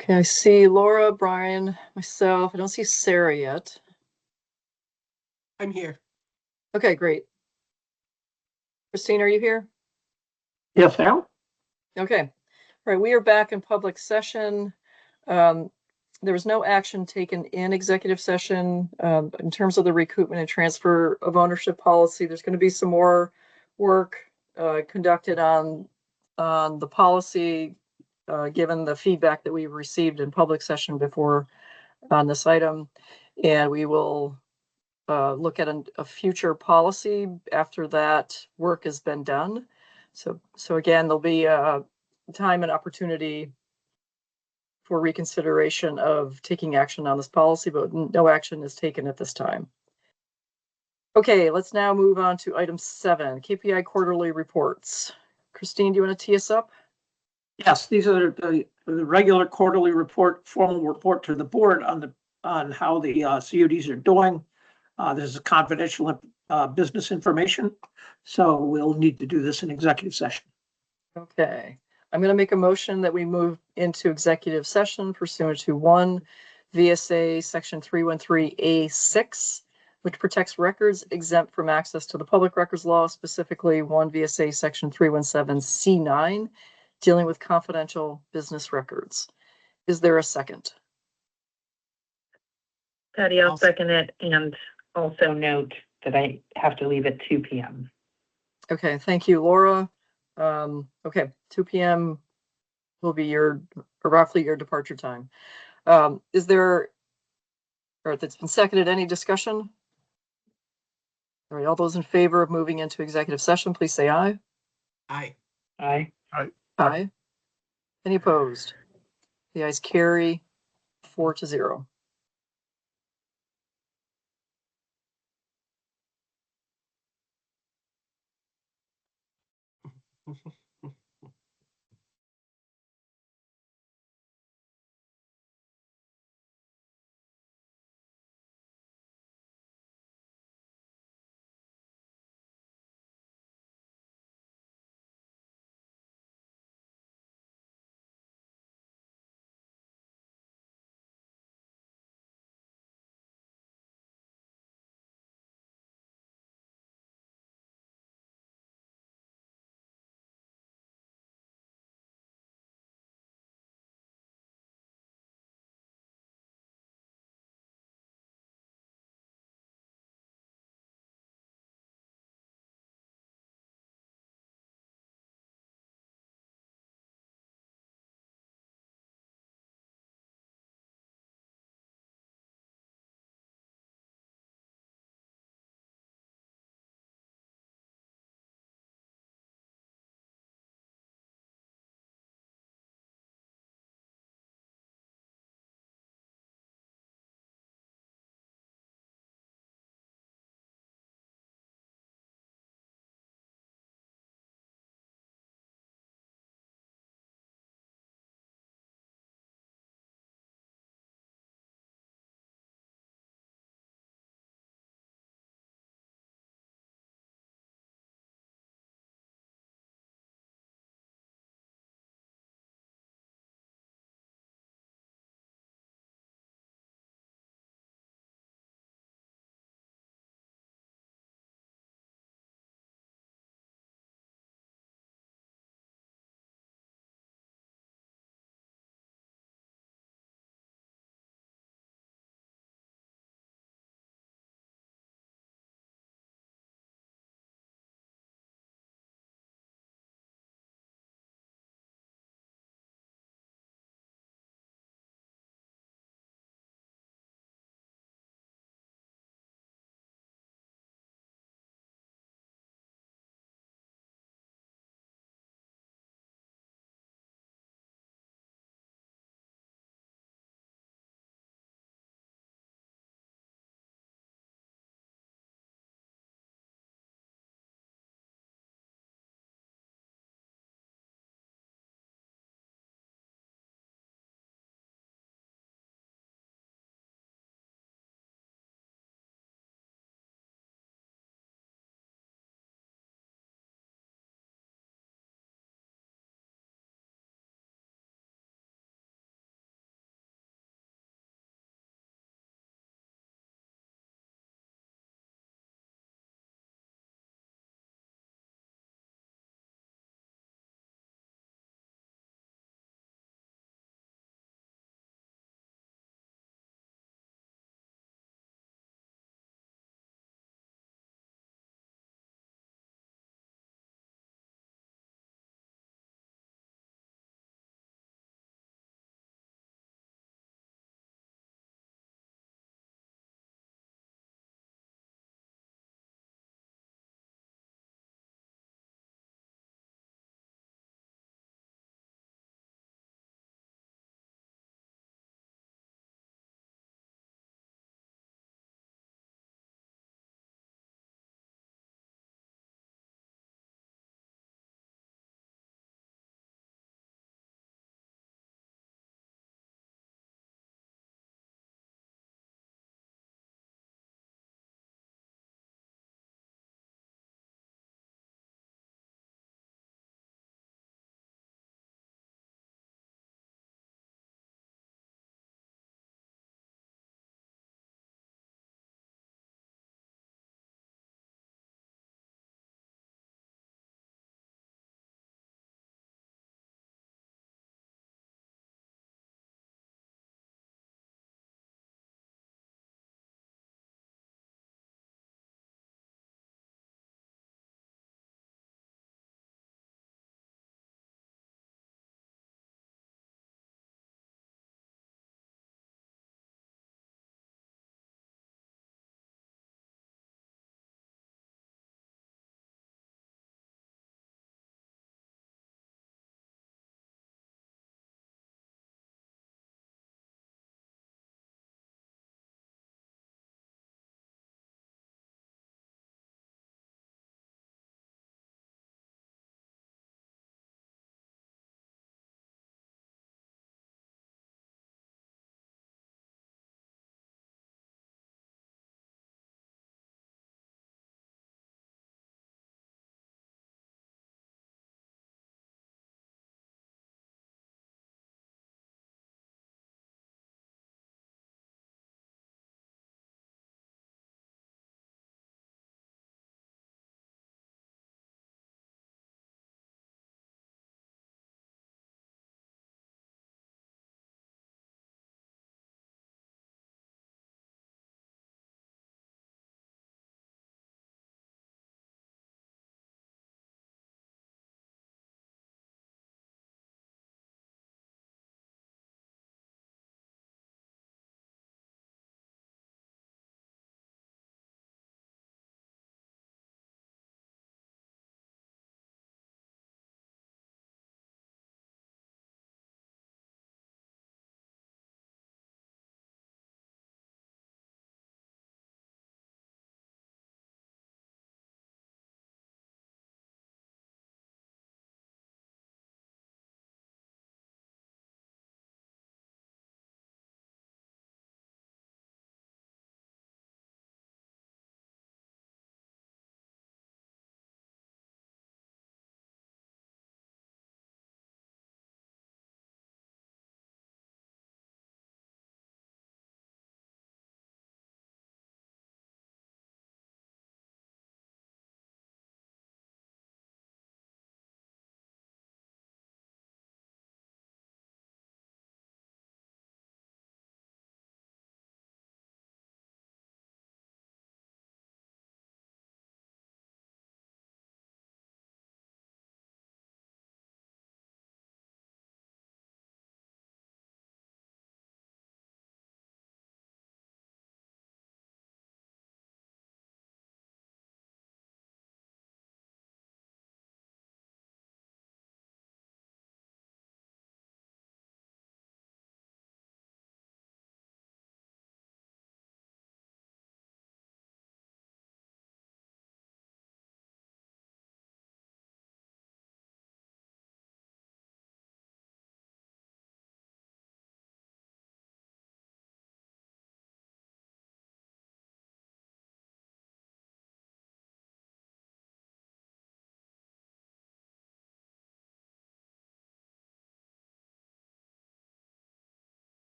Okay, I see Laura, Brian, myself. I don't see Sarah yet. I'm here. Okay, great. Christine, are you here? Yes, Al? Okay. All right, we are back in public session. There was no action taken in executive session. In terms of the recoupment and transfer of ownership policy, there's going to be some more work conducted on the policy, given the feedback that we received in public session before on this item. And we will look at a future policy after that work has been done. So again, there'll be time and opportunity for reconsideration of taking action on this policy, but no action is taken at this time. Okay, let's now move on to item 7, KPI quarterly reports. Christine, do you want to tee us up? Yes, these are the regular quarterly report, formal report to the board on how the CUDs are doing. This is confidential business information, so we'll need to do this in executive session. Okay, I'm going to make a motion that we move into executive session pursuant to 1 VSA section 313A6, which protects records exempt from access to the public records law, specifically 1 VSA section 317C9, dealing with confidential business records. Is there a second? Patty, I'll second it, and also note that I have to leave at 2 p.m. Okay, thank you, Laura. Okay, 2 p.m. will be roughly your departure time. Is there, or that's been seconded, any discussion? All right, all those in favor of moving into executive session, please say aye. Aye. Aye. Aye. Any opposed? The ayes carry 4-0.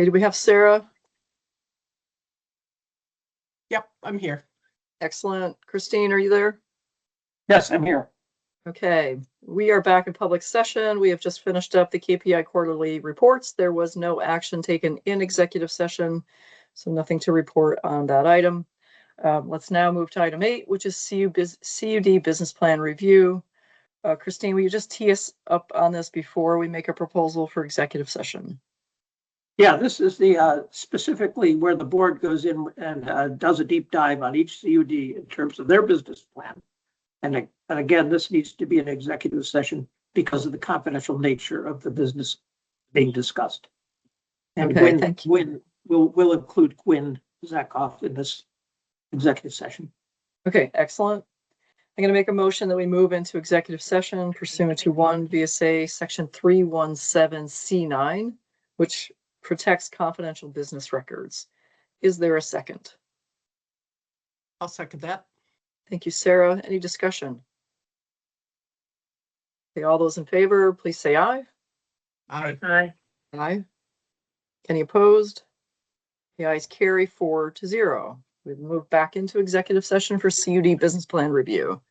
Okay, do we have Sarah? Yep, I'm here. Excellent. Christine, are you there? Yes, I'm here. Okay, we are back in public session. We have just finished up the KPI quarterly reports. There was no action taken in executive session, so nothing to report on that item. Let's now move to item 8, which is CUD business plan review. Christine, will you just tee us up on this before we make a proposal for executive session? Yeah, this is the specifically where the board goes in and does a deep dive on each CUD in terms of their business plan. And again, this needs to be an executive session because of the confidential nature of the business being discussed. And Okay, we'll include Gwyn Zakoff in this executive session. Okay, excellent. I'm going to make a motion that we move into executive session pursuant to 1 VSA section 317C9, which protects confidential business records. Is there a second? I'll second that. Thank you, Sarah. Any discussion? Okay, all those in favor, please say aye. Aye. Aye. Any opposed? The ayes carry 4-0. We've moved back into executive session for CUD business plan review.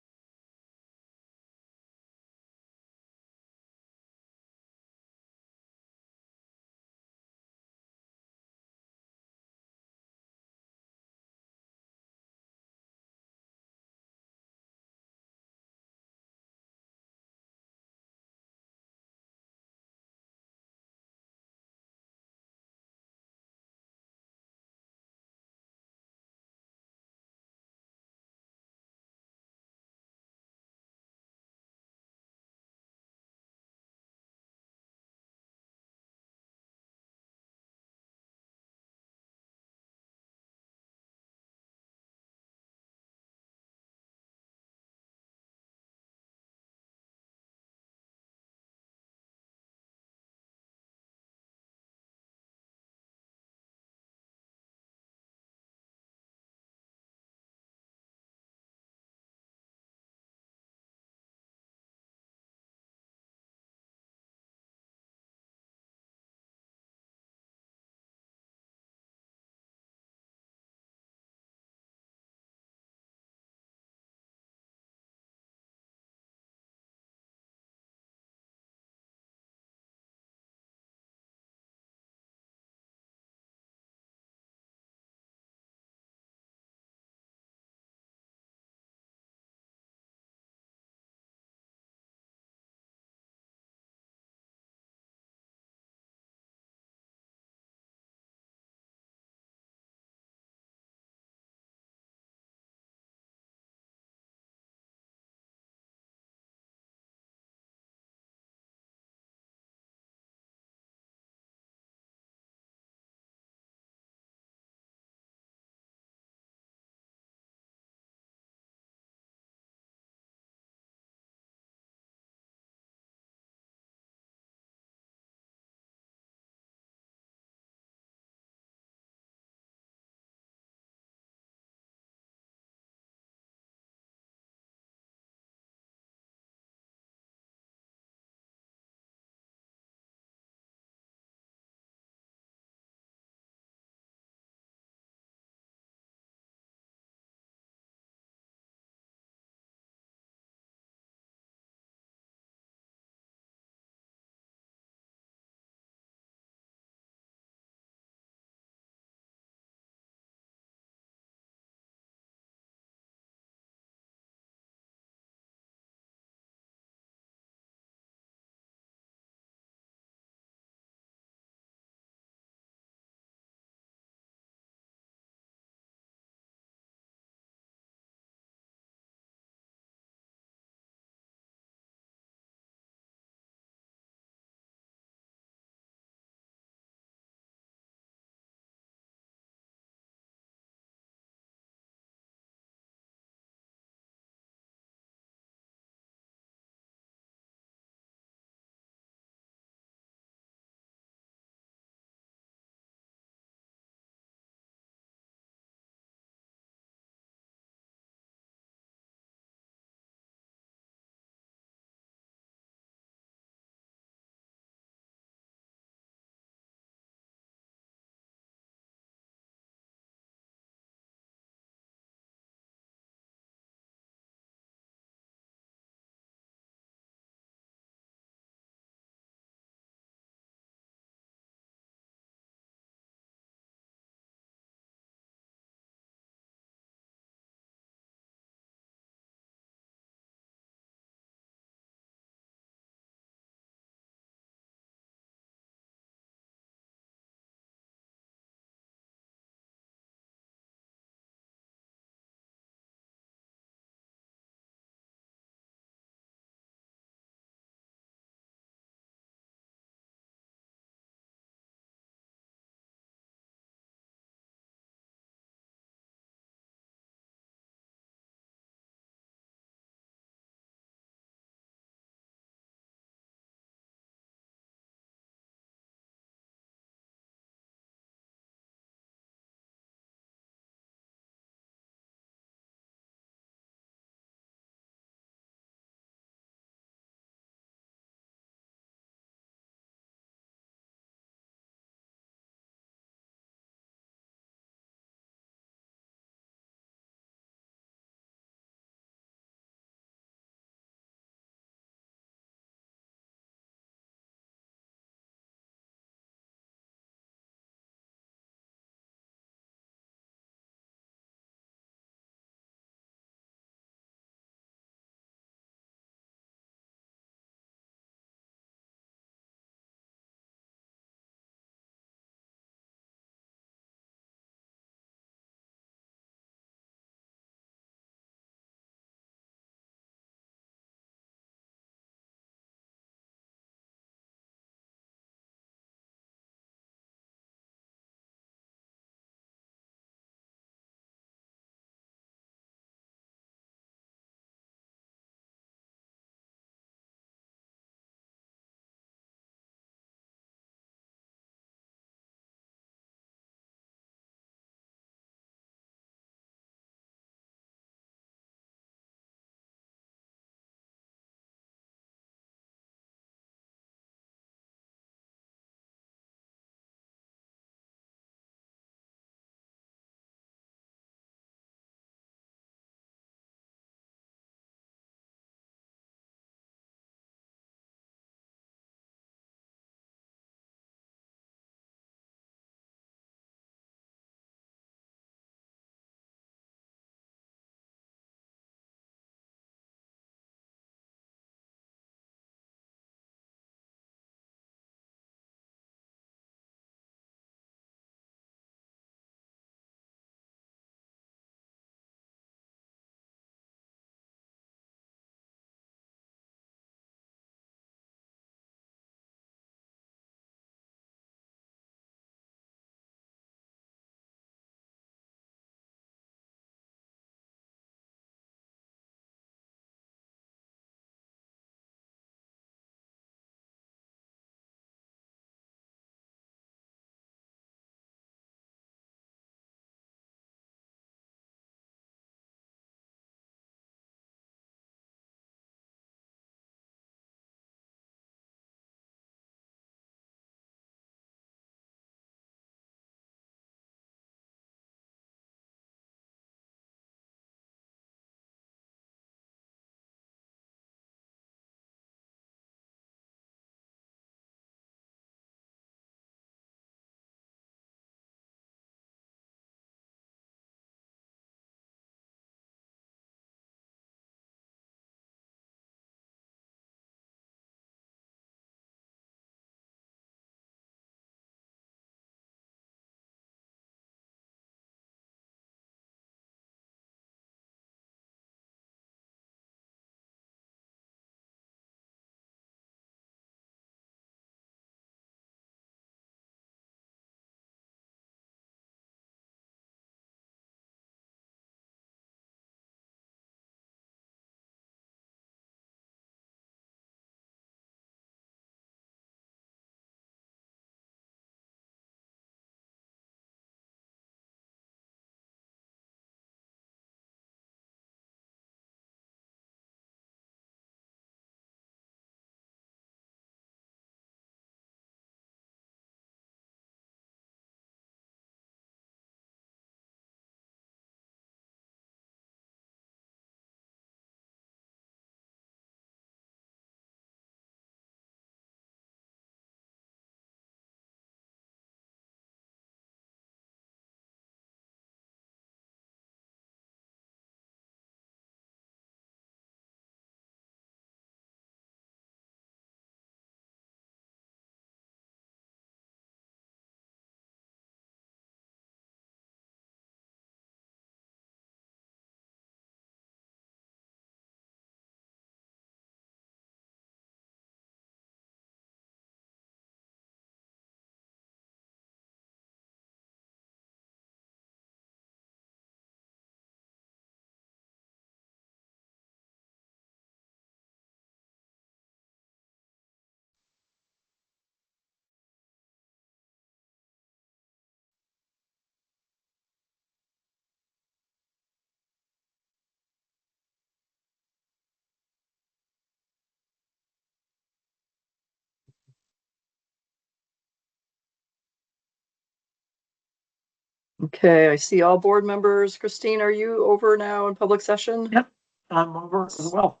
Okay, I see all board members. Christine, are you over now in public session? Yep. I'm over as well.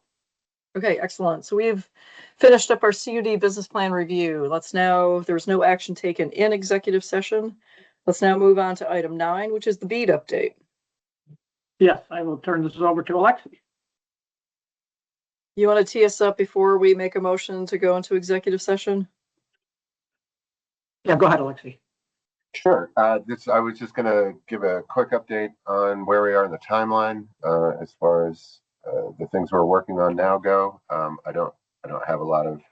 Okay, excellent. So we've finished up our CUD business plan review. There's no action taken in executive session. Let's now move on to item 9, which is the BEAD update. Yes, I will turn this over to Alexi. You want to tee us up before we make a motion to go into executive session? Yeah, go ahead, Alexi. Sure. I was just going to give a quick update on where we are in the timeline as far as the things we're working on now go. I don't have a lot of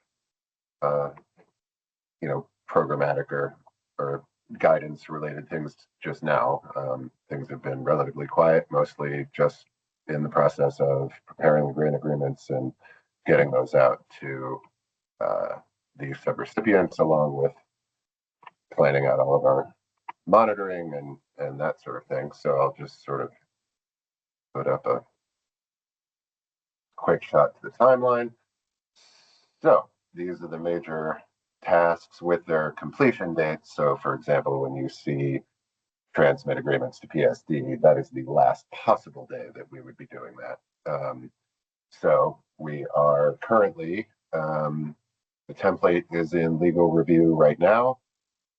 programmatic or guidance related things just now. Things have been relatively quiet, mostly just in the process of preparing the grant agreements and getting those out to the subrecipients, along with planning out all of our monitoring and that sort of thing. So I'll just sort of put up a quick shot to the timeline. So these are the major tasks with their completion dates. So for example, when you see transmit agreements to PSD, that is the last possible day that we would be doing that. So we are currently, the template is in legal review right now.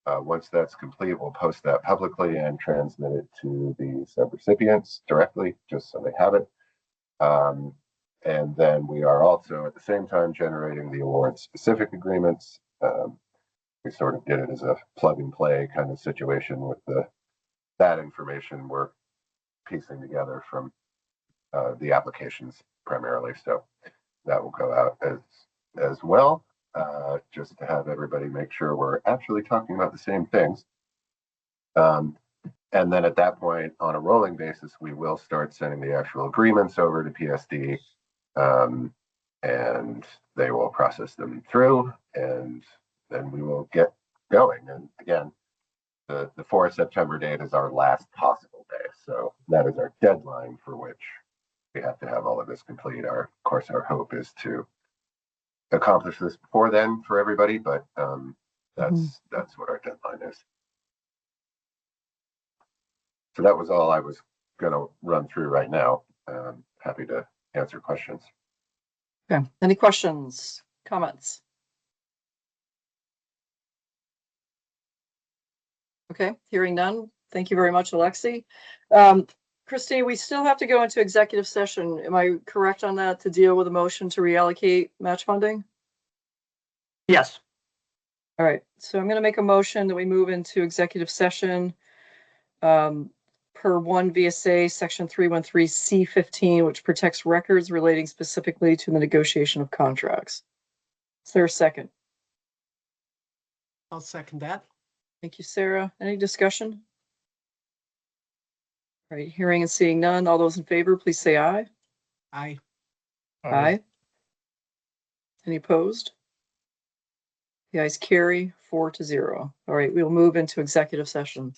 Once that's complete, we'll post that publicly and transmit it to the subrecipients directly, just so they have it. And then we are also at the same time generating the award specific agreements. We sort of did it as a plug and play kind of situation with that information we're piecing together from the applications primarily. So that will go out as well. Just to have everybody make sure we're actually talking about the same things. And then at that point, on a rolling basis, we will start sending the actual agreements over to PSD, and they will process them through, and then we will get going. And again, the 4th September date is our last possible day. So that is our deadline for which we have to have all of this complete. Of course, our hope is to accomplish this before then for everybody, but that's what our deadline is. So that was all I was going to run through right now. Happy to answer questions. Okay. Any questions, comments? Okay, hearing none. Thank you very much, Alexi. Christine, we still have to go into executive session. Am I correct on that, to deal with a motion to reallocate match funding? Yes. All right, so I'm going to make a motion that we move into executive session per 1 VSA section 313C15, which protects records relating specifically to the negotiation of contracts. Is there a second? I'll second that. Thank you, Sarah. Any discussion? All right, hearing and seeing none. All those in favor, please say aye. Aye. Aye. Any opposed? The ayes carry 4-0. All right, we will move into executive session.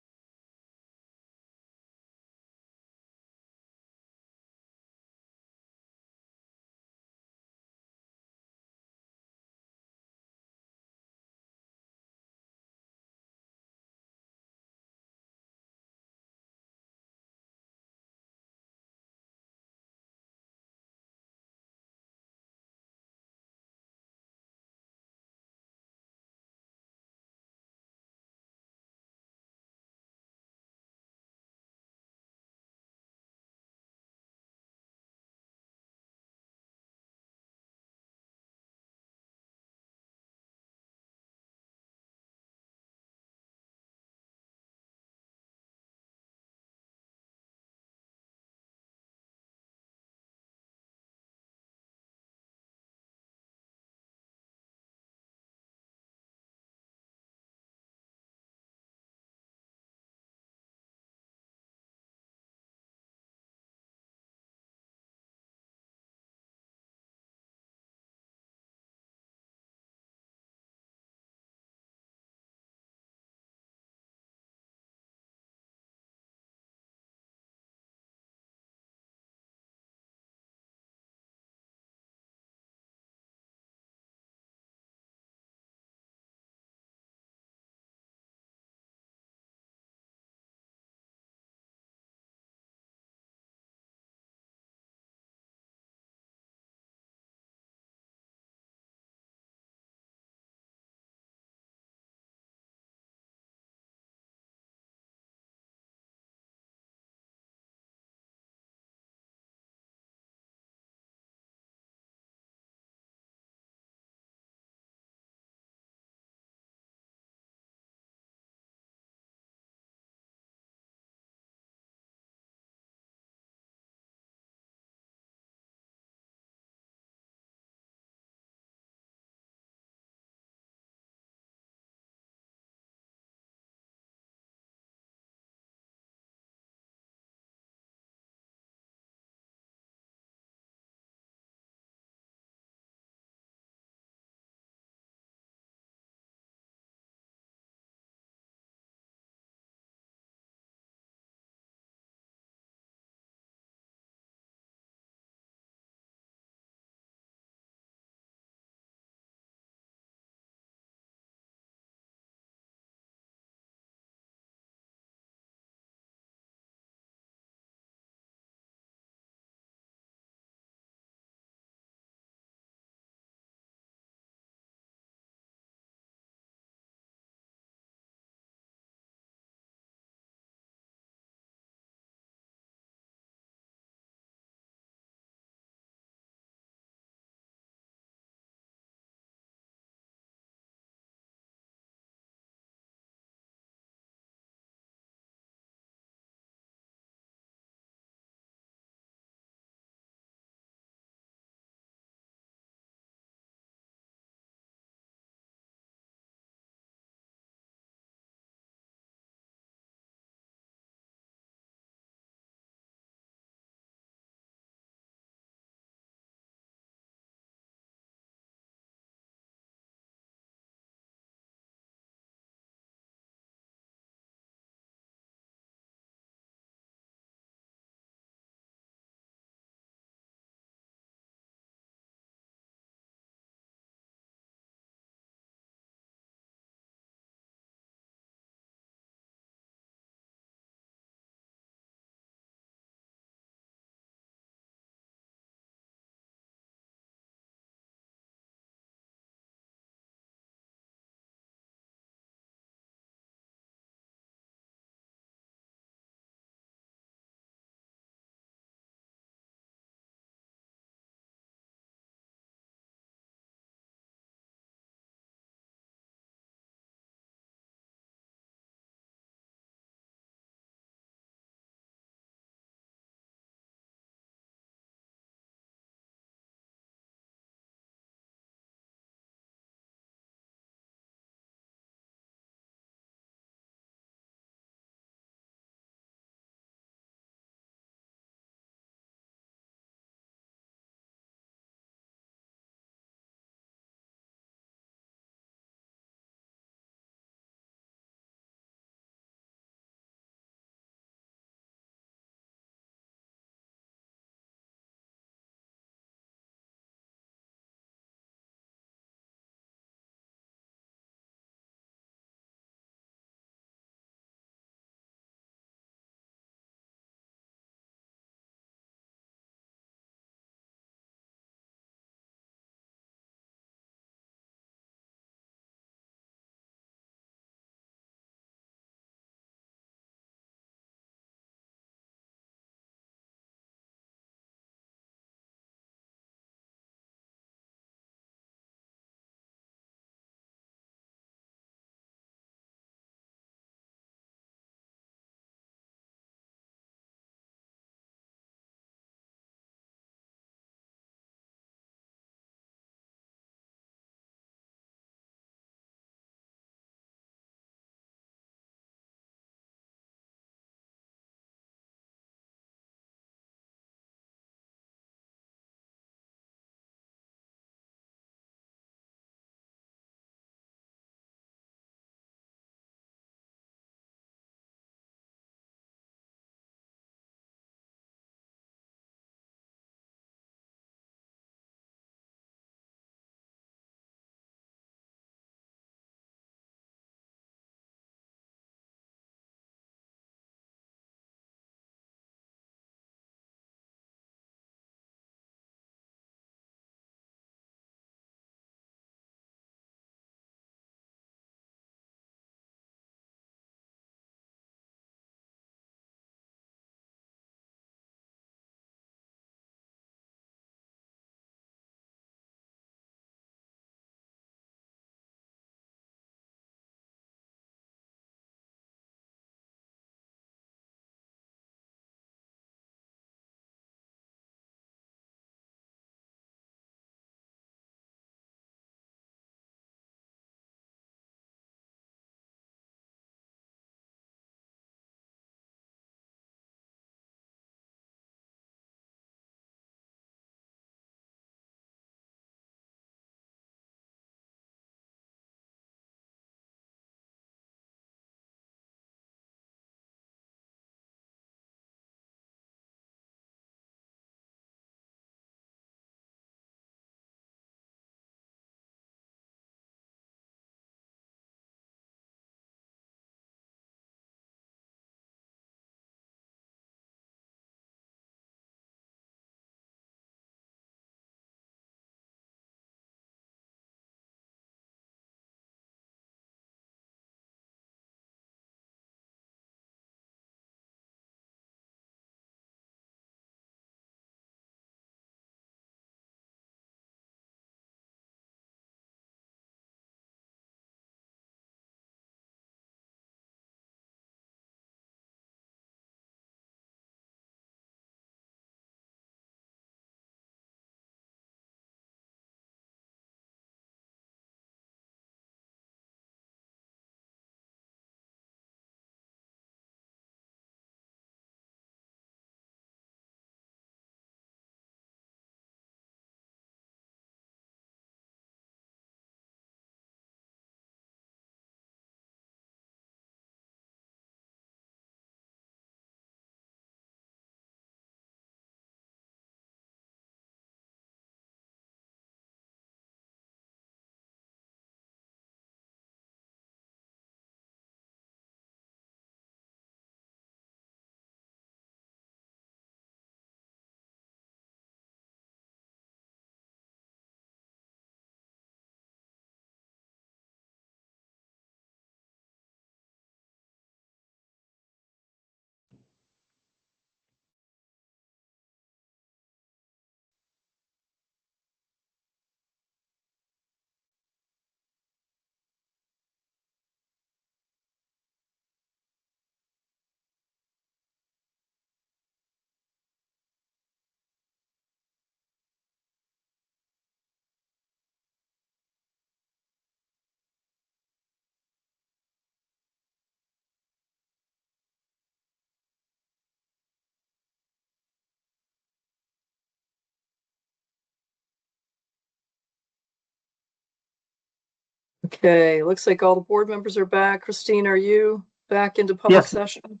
Okay, looks like all the board members are back. Christine, are you back into public Yes. session?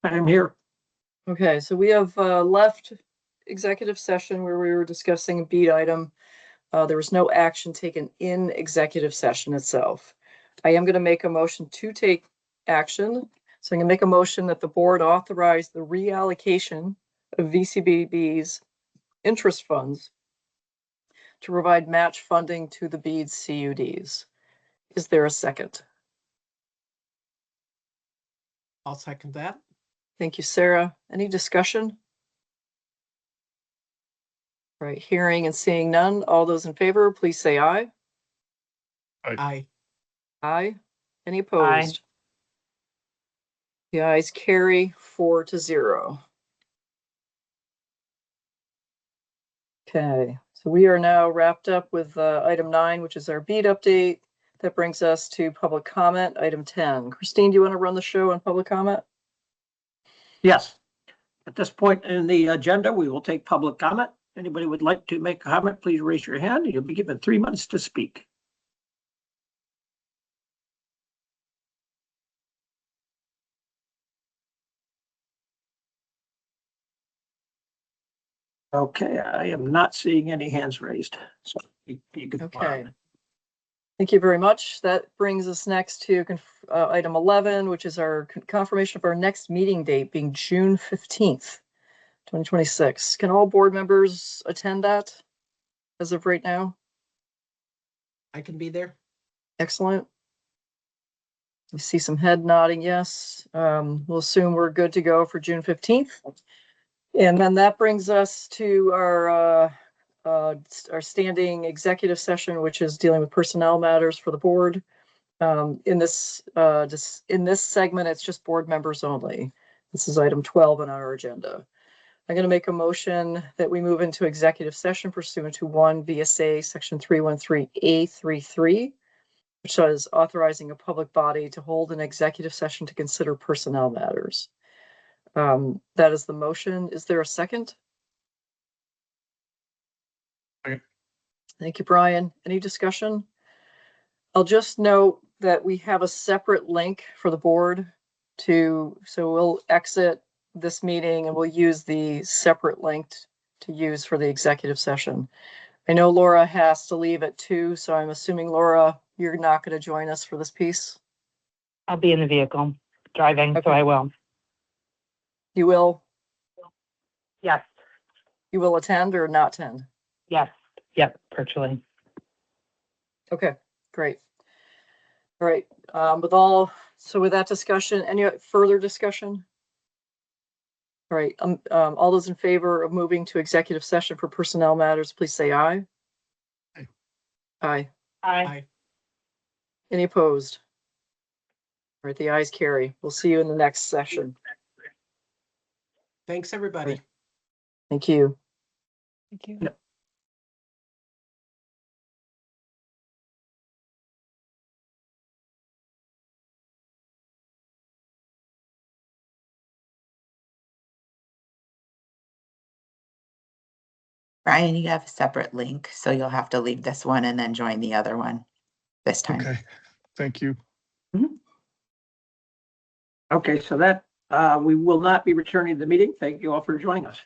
I am here. Okay, so we have left executive session where we were discussing a beat item. There was no action taken in executive session itself. I am going to make a motion to take action. So I'm going to make a motion that the board authorize the reallocation of VCBB's interest funds to provide match funding to the BEAD CUDs. Is there a second? I'll second that. Thank you, Sarah. Any discussion? All right, hearing and seeing none. All those in favor, please say aye. Aye. Aye. Any opposed? The ayes carry 4-0. Okay, so we are now wrapped up with item 9, which is our BEAD update. That brings us to public comment, item 10. Christine, do you want to run the show on public comment? Yes. At this point in the agenda, we will take public comment. Anybody would like to make a comment, please raise your hand. You'll be given 3 minutes to speak. Okay, I am not seeing any hands raised. So you can. Okay. Thank you very much. That brings us next to item 11, which is our confirmation of our next meeting date being June 15th, 2026. Can all board members attend that as of right now? I can be there. Excellent. I see some head nodding yes. We'll assume we're good to go for June 15th. And then that brings us to our standing executive session, which is dealing with personnel matters for the board. In this segment, it's just board members only. This is item 12 on our agenda. I'm going to make a motion that we move into executive session pursuant to 1 VSA section 313A33, which says authorizing a public body to hold an executive session to consider personnel matters. That is the motion. Is there a second? Okay. Thank you, Brian. Any discussion? I'll just note that we have a separate link for the board so we'll exit this meeting and we'll use the separate link to use for the executive session. I know Laura has to leave at 2, so I'm assuming, Laura, you're not going to join us for this piece? I'll be in the vehicle driving, Okay. so I will. You will? Yes, You will attend or not attend? yes, yep, virtually. Okay, great. All right, with that discussion, any further discussion? All right, all those in favor of moving to executive session for personnel matters, please say aye. Aye. Aye. Aye. Any opposed? All right, the ayes carry. We'll see you in the next session. Thanks, everybody. Thank you. Thank you. Yep. Brian, you have a separate link, so you'll have to leave this one and then join the other one this time. Okay, thank you. Okay, so that we will not be returning to the meeting. Thank you all for joining us.